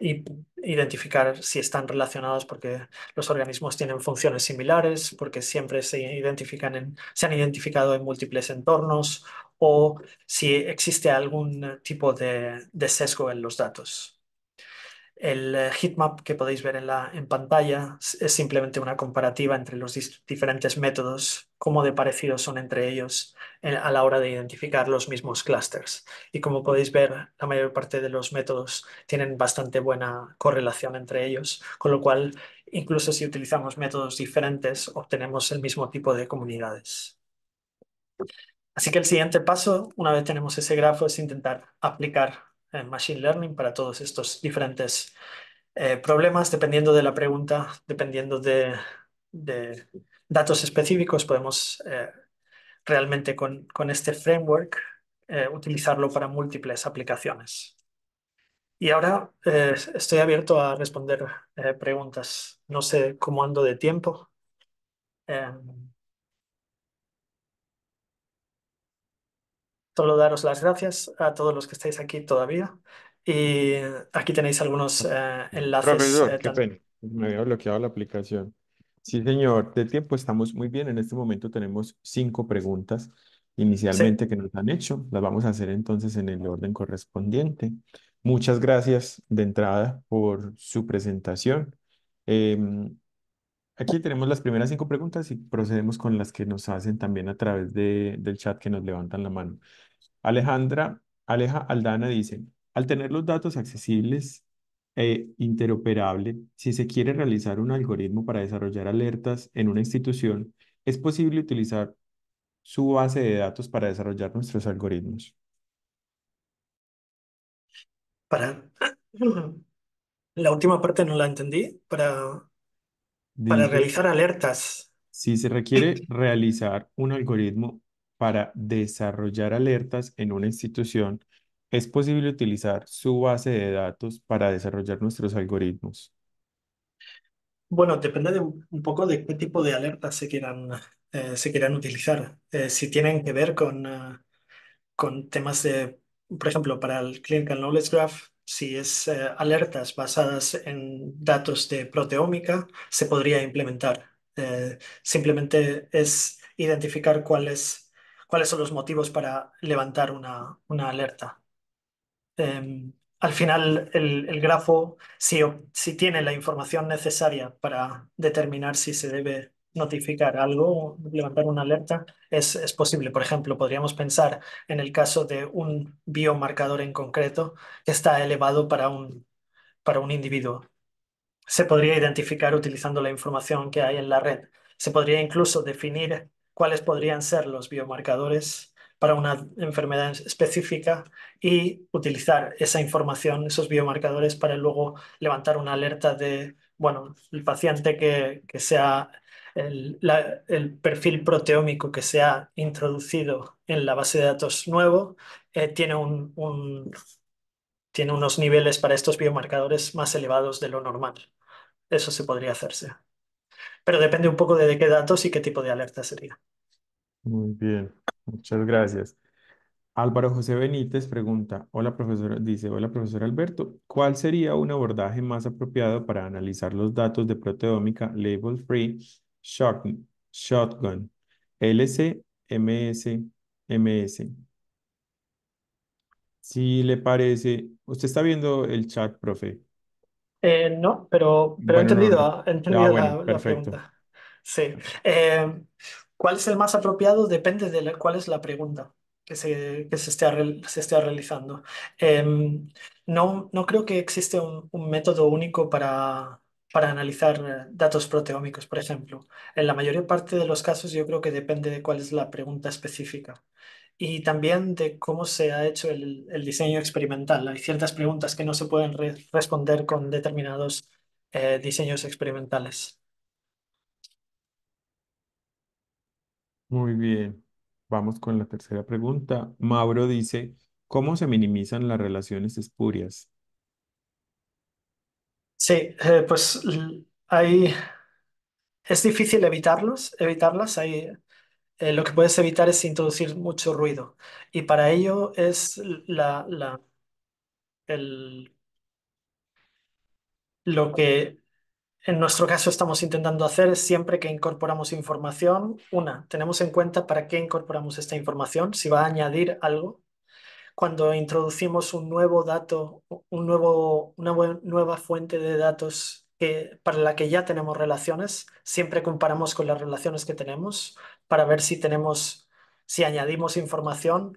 y identificar si están relacionados porque los organismos tienen funciones similares, porque siempre se han identificado en múltiples entornos o si existe algún tipo de sesgo en los datos. El heatmap que podéis ver en pantalla es simplemente una comparativa entre los diferentes métodos, cómo de parecidos son entre ellos a la hora de identificar los mismos clusters. Y como podéis ver, la mayor parte de los métodos tienen bastante buena correlación entre ellos, con lo cual, incluso si utilizamos métodos diferentes, obtenemos el mismo tipo de comunidades. Así que el siguiente paso, una vez tenemos ese grafo, es intentar aplicar Machine Learning para todos estos diferentes problemas, dependiendo de la pregunta, dependiendo de datos específicos, podemos realmente con este framework utilizarlo para múltiples aplicaciones. Y ahora estoy abierto a responder preguntas. No sé cómo ando de tiempo. Solo daros las gracias a todos los que estáis aquí todavía. Y aquí tenéis algunos enlaces. Profesor, qué pena, me había bloqueado la aplicación. Sí, señor, de tiempo estamos muy bien. En este momento tenemos 5 preguntas Sí, inicialmente que nos han hecho. Las vamos a hacer entonces en el orden correspondiente. Muchas gracias de entrada por su presentación. Em, Aquí tenemos las primeras 5 preguntas y procedemos con las que nos hacen también a través del chat que nos levantan la mano. Aleja Aldana dice, al tener los datos accesibles e interoperable, si se quiere realizar un algoritmo para desarrollar alertas en una institución, ¿es posible utilizar su base de datos para desarrollar nuestros algoritmos? para la última parte no la entendí. Para Dice, realizar alertas. si se requiere realizar un algoritmo para desarrollar alertas en una institución, ¿es posible utilizar su base de datos para desarrollar nuestros algoritmos? Bueno, depende de un poco de qué tipo de alertas se quieran utilizar. Si tienen que ver con temas de, por ejemplo, para el Clinical Knowledge Graph, si es alertas basadas en datos de proteómica, se podría implementar. Simplemente es identificar cuáles son los motivos para levantar una alerta. Al final, el grafo, si tiene la información necesaria para determinar si se debe notificar algo, levantar una alerta, es posible. Por ejemplo, podríamos pensar en el caso de un biomarcador en concreto que está elevado para un individuo. Se podría identificar utilizando la información que hay en la red. Se podría incluso definir cuáles podrían ser los biomarcadores para una enfermedad específica y utilizar esa información, esos biomarcadores, para luego levantar una alerta de, bueno, el paciente que se ha el perfil proteómico que se ha introducido en la base de datos nuevo tiene tiene unos niveles para estos biomarcadores más elevados de lo normal. Eso se podría hacerse. Pero depende un poco de qué datos y qué tipo de alerta sería. Muy bien, muchas gracias. Álvaro José Benítez pregunta, hola profesor, dice, hola profesor Alberto, ¿cuál sería un abordaje más apropiado para analizar los datos de proteómica label free shotgun, LC, MS, MS? Si le parece, usted está viendo el chat, profe. No, pero Bueno, no, he ah, entendido bueno, la perfecto. pregunta. Sí. ¿Cuál es el más apropiado? Depende de cuál es la pregunta que se esté realizando. No creo que existe un método único para analizar datos proteómicos, por ejemplo. En la mayor parte de los casos yo creo que depende de cuál es la pregunta específica y también de cómo se ha hecho el diseño experimental. Hay ciertas preguntas que no se pueden responder con determinados diseños experimentales. Muy bien. Vamos con la tercera pregunta. Mauro dice, ¿cómo se minimizan las relaciones espurias? Sí, pues es difícil evitarlas. Lo que puedes evitar es introducir mucho ruido. Y para ello es el- lo que en nuestro caso estamos intentando hacer es siempre que incorporamos información, tenemos en cuenta para qué incorporamos esta información, si va a añadir algo. Cuando introducimos un nuevo dato, nueva fuente de datos para la que ya tenemos relaciones, siempre comparamos con las relaciones que tenemos para ver si si añadimos información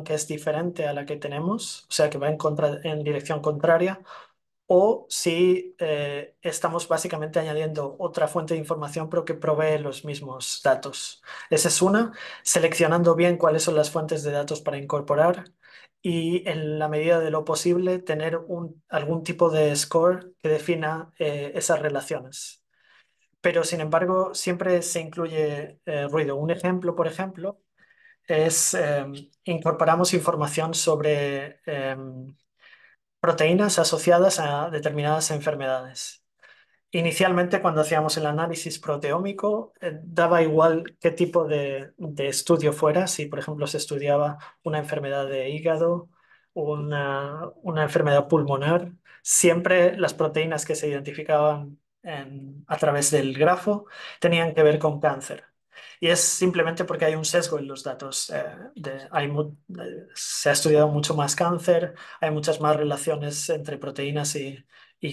que es diferente a la que tenemos, o sea, que va en dirección contraria, o si estamos básicamente añadiendo otra fuente de información pero que provee los mismos datos. Esa es una, seleccionando bien cuáles son las fuentes de datos para incorporar y en la medida de lo posible tener algún tipo de score que defina esas relaciones. Pero sin embargo, siempre se incluye ruido. Un ejemplo, por ejemplo, es incorporamos información sobre proteínas asociadas a determinadas enfermedades. Inicialmente, cuando hacíamos el análisis proteómico, daba igual qué tipo de estudio fuera, si por ejemplo se estudiaba una enfermedad de hígado, una enfermedad pulmonar, siempre las proteínas que se identificaban a través del grafo tenían que ver con cáncer. Y es simplemente porque hay un sesgo en los datos. Se ha estudiado mucho más cáncer, hay muchas más relaciones entre proteínas y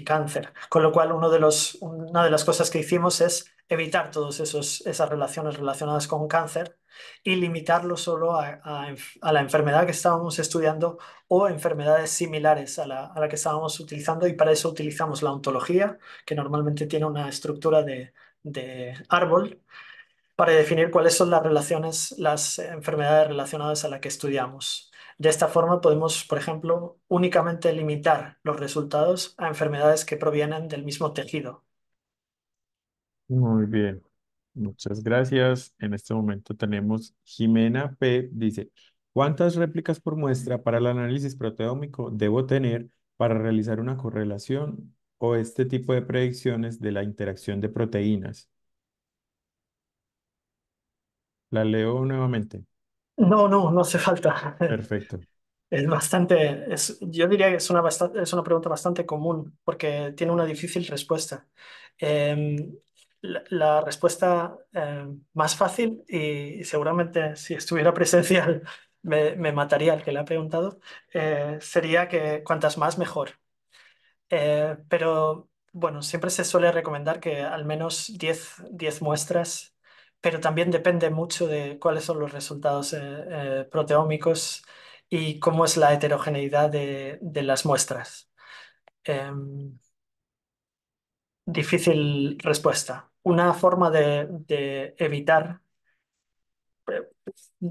cáncer. Con lo cual, una de las cosas que hicimos es evitar todas esas relaciones relacionadas con cáncer y limitarlo solo a la enfermedad que estábamos estudiando o enfermedades similares a la que estábamos utilizando y para eso utilizamos la ontología, que normalmente tiene una estructura de árbol para definir cuáles son las enfermedades relacionadas a la que estudiamos. De esta forma podemos, por ejemplo, únicamente limitar los resultados a enfermedades que provienen del mismo tejido. Muy bien, muchas gracias. En este momento tenemos Jimena P. Dice, ¿cuántas réplicas por muestra para el análisis proteómico debo tener para realizar una correlación o este tipo de predicciones de la interacción de proteínas? La leo nuevamente. No hace falta. Perfecto. Yo diría que es una pregunta bastante común porque tiene una difícil respuesta. La respuesta más fácil, y seguramente si estuviera presencial me mataría el que le ha preguntado, sería que cuantas más mejor. Pero bueno, siempre se suele recomendar que al menos 10 muestras, pero también depende mucho de cuáles son los resultados proteómicos y cómo es la heterogeneidad de las muestras. Difícil respuesta. Una forma de evitar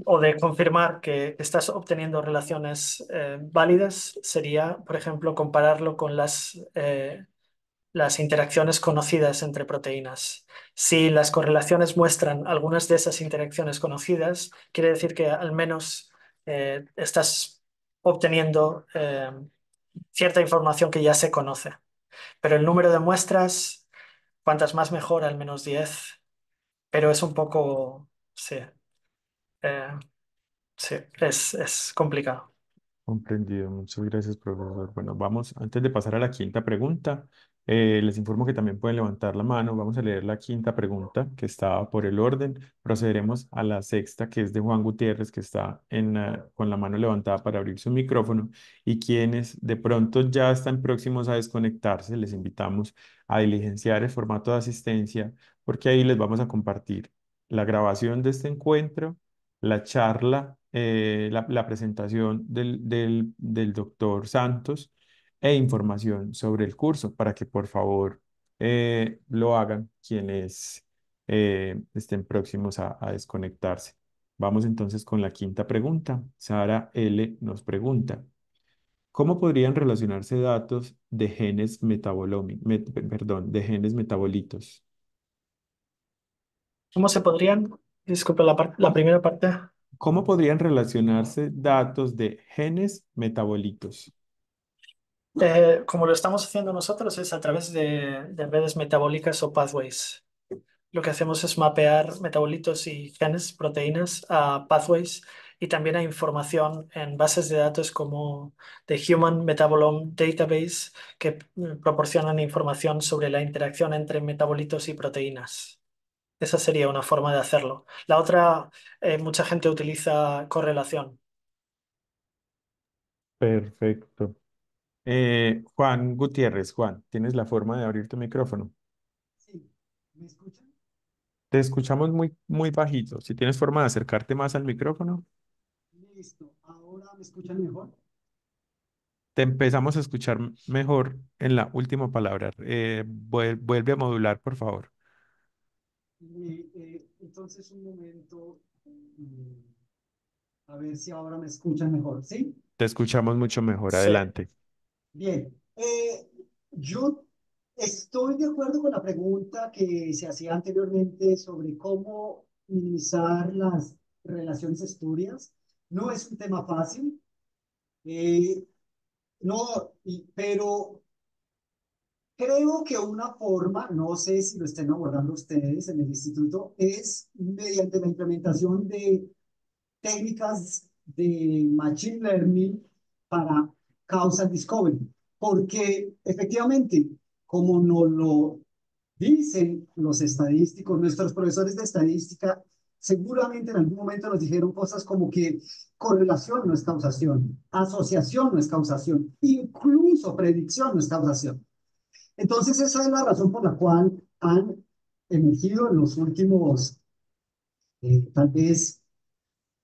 o de confirmar que estás obteniendo relaciones válidas sería, por ejemplo, compararlo con las interacciones conocidas entre proteínas. Si las correlaciones muestran algunas de esas interacciones conocidas, quiere decir que al menos estás obteniendo cierta información que ya se conoce. Pero el número de muestras, cuantas más mejor, al menos 10, pero es un poco, sí, eh, sí, es complicado. Comprendido, muchas gracias, profesor. Bueno, vamos, antes de pasar a la quinta pregunta, les informo que también pueden levantar la mano. Vamos a leer la quinta pregunta que estaba por el orden. Procederemos a la sexta, que es de Juan Gutiérrez, que está con la mano levantada para abrir su micrófono. Y quienes de pronto ya están próximos a desconectarse, les invitamos a diligenciar el formato de asistencia, porque ahí les vamos a compartir la grabación de este encuentro, la charla, la presentación del doctor Santos e información sobre el curso para que por favor lo hagan quienes estén próximos a desconectarse. Vamos entonces con la quinta pregunta. Sara L. nos pregunta, ¿cómo podrían relacionarse datos de genes perdón, de genes metabolitos? ¿Cómo se podrían? Disculpe la primera parte. ¿Cómo podrían relacionarse datos de genes metabolitos? Como lo estamos haciendo nosotros es a través de redes metabólicas o pathways. Lo que hacemos es mapear metabolitos y genes, proteínas a pathways y también a información en bases de datos como The Human Metabolome Database que proporcionan información sobre la interacción entre metabolitos y proteínas. Esa sería una forma de hacerlo. La otra, mucha gente utiliza correlación. Perfecto. Juan Gutiérrez, Juan, tienes la forma de abrir tu micrófono. Sí, ¿me escuchan? Te escuchamos muy, muy bajito. Si tienes forma de acercarte más al micrófono, Listo, ahora me escuchan mejor. te empezamos a escuchar mejor en la última palabra. Vuelve a modular, por favor. Entonces, un momento, mm, a ver si ahora me escuchan mejor, ¿sí? Te escuchamos mucho mejor. Sí. Adelante. Bien, yo estoy de acuerdo con la pregunta que se hacía anteriormente sobre cómo minimizar las relaciones espurias. No es un tema fácil, eh, no, pero creo que una forma, no sé si lo estén abordando ustedes en el instituto, es mediante la implementación de técnicas de Machine Learning para Causal Discovery, porque efectivamente, como nos lo dicen los estadísticos, nuestros profesores de estadística, seguramente en algún momento nos dijeron cosas como que correlación no es causación, asociación no es causación, incluso predicción no es causación. Entonces, esa es la razón por la cual han emergido en los últimos, tal vez,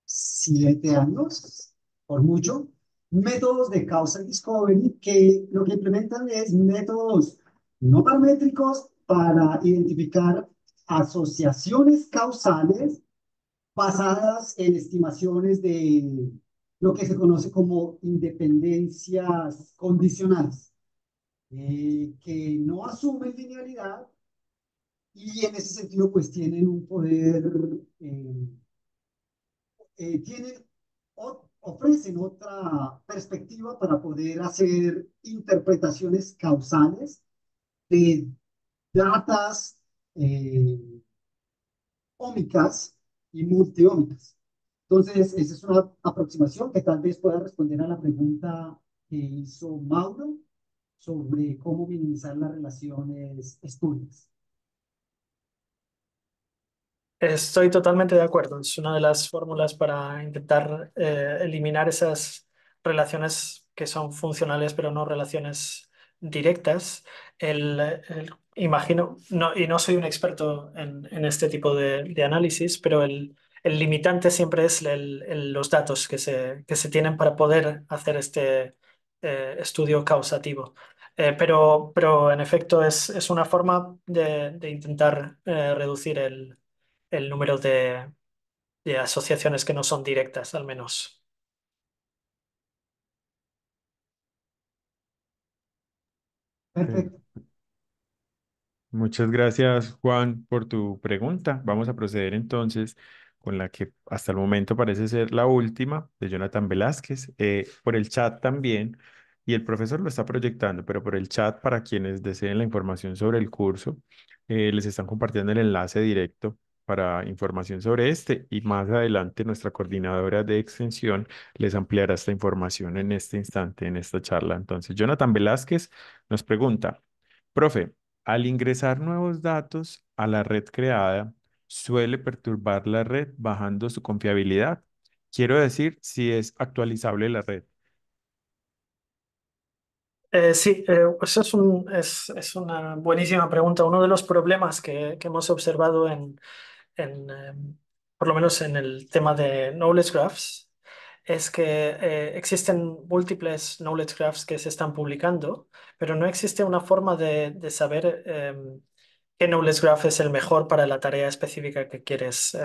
7 años, por mucho, métodos de causal discovery que lo que implementan es métodos no paramétricos para identificar asociaciones causales basadas en estimaciones de lo que se conoce como independencias condicionales, que no asumen linealidad y en ese sentido pues tienen un poder, eh, tienen, ofrecen otra perspectiva para poder hacer interpretaciones causales de datas ómicas y multiómicas. Entonces, esa es una aproximación que tal vez pueda responder a la pregunta que hizo Mauro sobre cómo minimizar las relaciones espurias. Estoy totalmente de acuerdo. Es una de las fórmulas para intentar eliminar esas relaciones que son funcionales, pero no relaciones directas. Imagino, no, y no soy un experto en este tipo de análisis, pero el limitante siempre es los datos que se tienen para poder hacer este estudio causativo. Pero en efecto es una forma de intentar reducir el número de asociaciones que no son directas, al menos. Per- Perfecto. Muchas gracias, Juan, por tu pregunta. Vamos a proceder entonces con la que hasta el momento parece ser la última, de Jonathan Velázquez, por el chat también, y el profesor lo está proyectando, pero por el chat para quienes deseen la información sobre el curso, les están compartiendo el enlace directo para información sobre este y más adelante nuestra coordinadora de extensión les ampliará esta información en este instante, en esta charla. Entonces, Jonathan Velázquez nos pregunta, profe, al ingresar nuevos datos a la red creada, suele perturbar la red bajando su confiabilidad. Quiero decir, si es actualizable la red. Sí, eso es una buenísima pregunta. Uno de los problemas que hemos observado en, por lo menos en el tema de knowledge graphs, es que existen múltiples knowledge graphs que se están publicando, pero no existe una forma de saber qué knowledge graph es el mejor para la tarea específica que quieres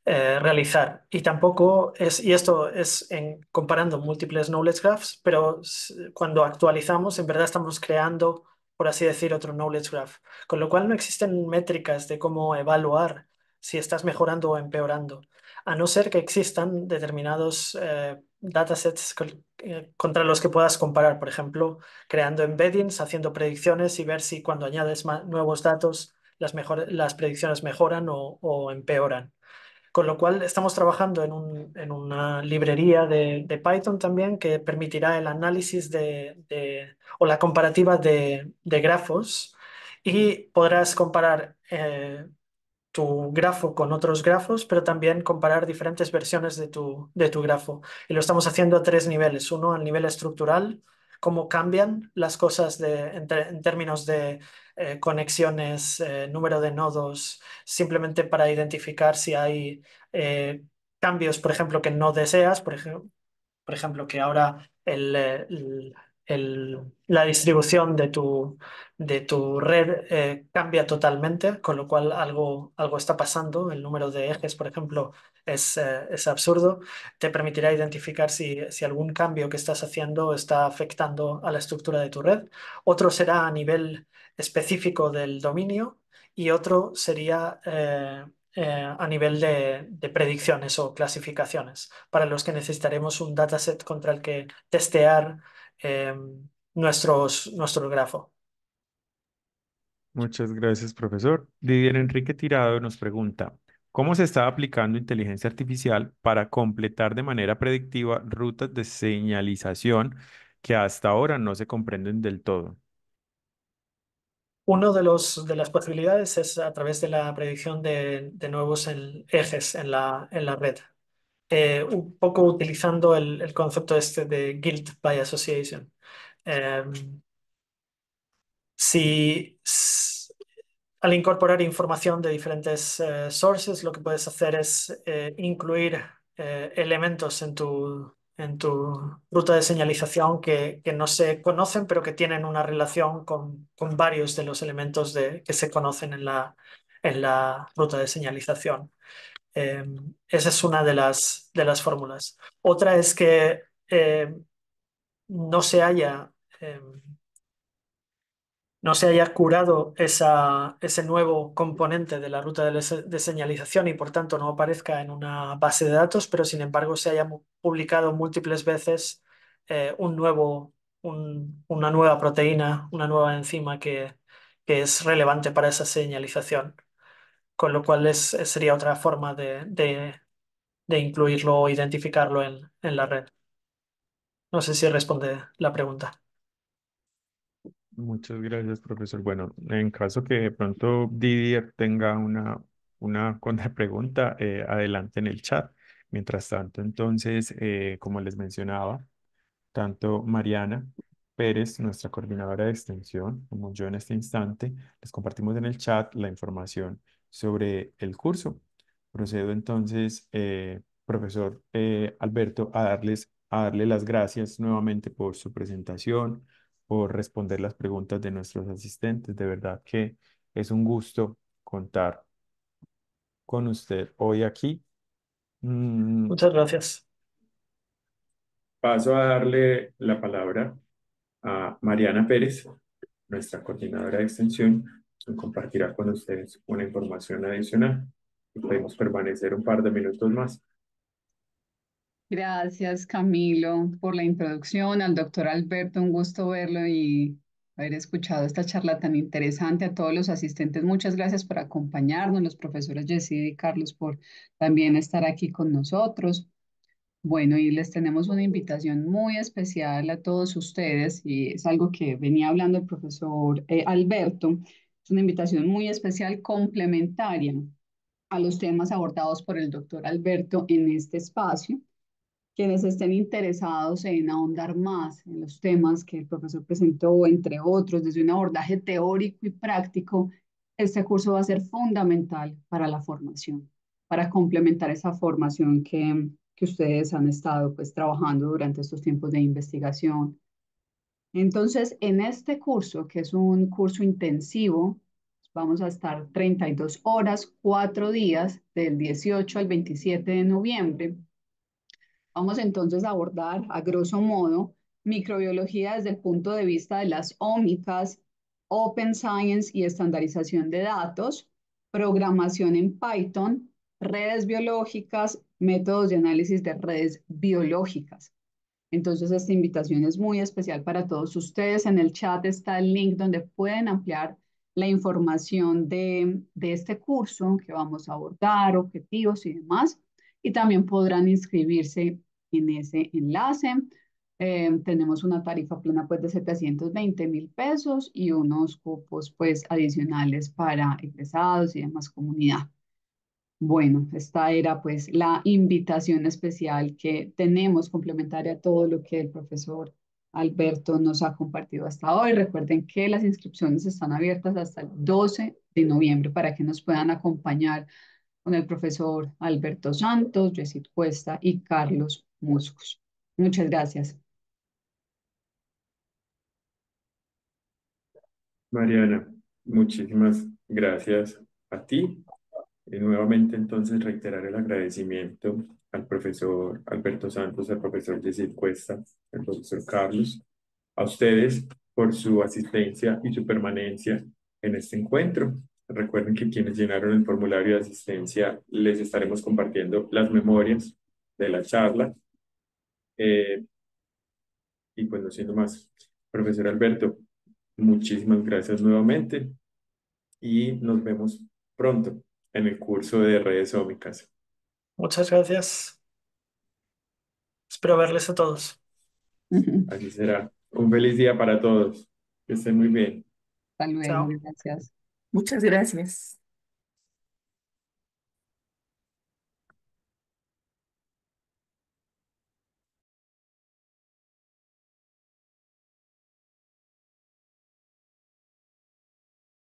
realizar. Y tampoco es, y esto es en comparando múltiples knowledge graphs, pero cuando actualizamos, en verdad estamos creando, por así decir, otro knowledge graph. Con lo cual no existen métricas de cómo evaluar si estás mejorando o empeorando, a no ser que existan determinados datasets contra los que puedas comparar. Por ejemplo, creando embeddings, haciendo predicciones y ver si cuando añades nuevos datos las predicciones mejoran o empeoran. Con lo cual estamos trabajando en una librería de Python también que permitirá el análisis o la comparativa de grafos y podrás comparar tu grafo con otros grafos, pero también comparar diferentes versiones de tu grafo. Y lo estamos haciendo a tres niveles. Uno, al nivel estructural, cómo cambian las cosas en términos de conexiones, número de nodos, simplemente para identificar si hay cambios, por ejemplo, que no deseas, por ejemplo, que ahora la distribución de tu red cambia totalmente, con lo cual algo está pasando. El número de ejes, por ejemplo, es absurdo. Te permitirá identificar si algún cambio que estás haciendo está afectando a la estructura de tu red. Otro será a nivel específico del dominio y otro sería a nivel de predicciones o clasificaciones, para los que necesitaremos un dataset contra el que testear eh, nuestro grafo. Muchas gracias, profesor. Didier Enrique Tirado nos pregunta, ¿cómo se está aplicando inteligencia artificial para completar de manera predictiva rutas de señalización que hasta ahora no se comprenden del todo? Uno de las posibilidades es a través de la predicción de nuevos ejes en la red. Un poco utilizando el concepto este de guilt by association. Eh, si, Al incorporar información de diferentes sources, lo que puedes hacer es incluir elementos en tu ruta de señalización que no se conocen, pero que tienen una relación con varios de los elementos que se conocen en la ruta de señalización. Eh, Esa es una de las fórmulas. Otra es que no se haya no se haya curado ese nuevo componente de la ruta de señalización y por tanto no aparezca en una base de datos, pero sin embargo se haya publicado múltiples veces una nueva proteína, una nueva enzima que es relevante para esa señalización, con lo cual sería otra forma de incluirlo o identificarlo en la red. No sé si responde la pregunta. Muchas gracias, profesor. Bueno, en caso que de pronto Didier tenga una contrapregunta, adelante en el chat. Mientras tanto, entonces, como les mencionaba, tanto Mariana Pérez, nuestra coordinadora de extensión, como yo en este instante, les compartimos en el chat la información sobre el curso. Procedo entonces, profesor Alberto, a darle las gracias nuevamente por su presentación, por responder las preguntas de nuestros asistentes. De verdad que es un gusto contar con usted hoy aquí. Mm, Muchas gracias. Paso a darle la palabra a Mariana Pérez, nuestra coordinadora de extensión, compartirá con ustedes una información adicional y podemos permanecer un par de minutos más. Gracias, Camilo, por la introducción. Al doctor Alberto, un gusto verlo y haber escuchado esta charla tan interesante. A todos los asistentes, muchas gracias por acompañarnos, los profesores Yesid y Carlos por también estar aquí con nosotros. Bueno, y les tenemos una invitación muy especial a todos ustedes y es algo que venía hablando el profesor Alberto. Es una invitación muy especial complementaria a los temas abordados por el doctor Alberto en este espacio. Quienes estén interesados en ahondar más en los temas que el profesor presentó, entre otros, desde un abordaje teórico y práctico, este curso va a ser fundamental para la formación, para complementar esa formación que ustedes han estado pues trabajando durante estos tiempos de investigación. Entonces, en este curso, que es un curso intensivo, vamos a estar 32 horas, 4 días, del 18 al 27 de noviembre. Vamos entonces a abordar, a grosso modo, microbiología desde el punto de vista de las ómicas, Open Science y estandarización de datos, programación en Python, redes biológicas, métodos de análisis de redes biológicas. Entonces, esta invitación es muy especial para todos ustedes. En el chat está el link donde pueden ampliar la información de este curso que vamos a abordar, objetivos y demás. Y también podrán inscribirse en ese enlace. Tenemos una tarifa plana pues de 720.000 pesos y unos cupos pues adicionales para egresados y demás comunidad. Bueno, esta era pues la invitación especial que tenemos complementaria a todo lo que el profesor Alberto nos ha compartido hasta hoy. Recuerden que las inscripciones están abiertas hasta el 12 de noviembre para que nos puedan acompañar con el profesor Alberto Santos, Yesid Cuesta y Carlos Muscos. Muchas gracias. Mariana, muchísimas gracias a ti. Y nuevamente, entonces, reiterar el agradecimiento al profesor Alberto Santos, al profesor Yesid Cuesta, al profesor Carlos, a ustedes por su asistencia y su permanencia en este encuentro. Recuerden que quienes llenaron el formulario de asistencia les estaremos compartiendo las memorias de la charla. Y pues no siendo más, profesor Alberto, muchísimas gracias nuevamente y nos vemos pronto en el curso de redes ómicas. Muchas gracias. Espero verles a todos. Así será. Un feliz día para todos. Que estén muy bien. Hasta luego, Chao. gracias. Muchas gracias.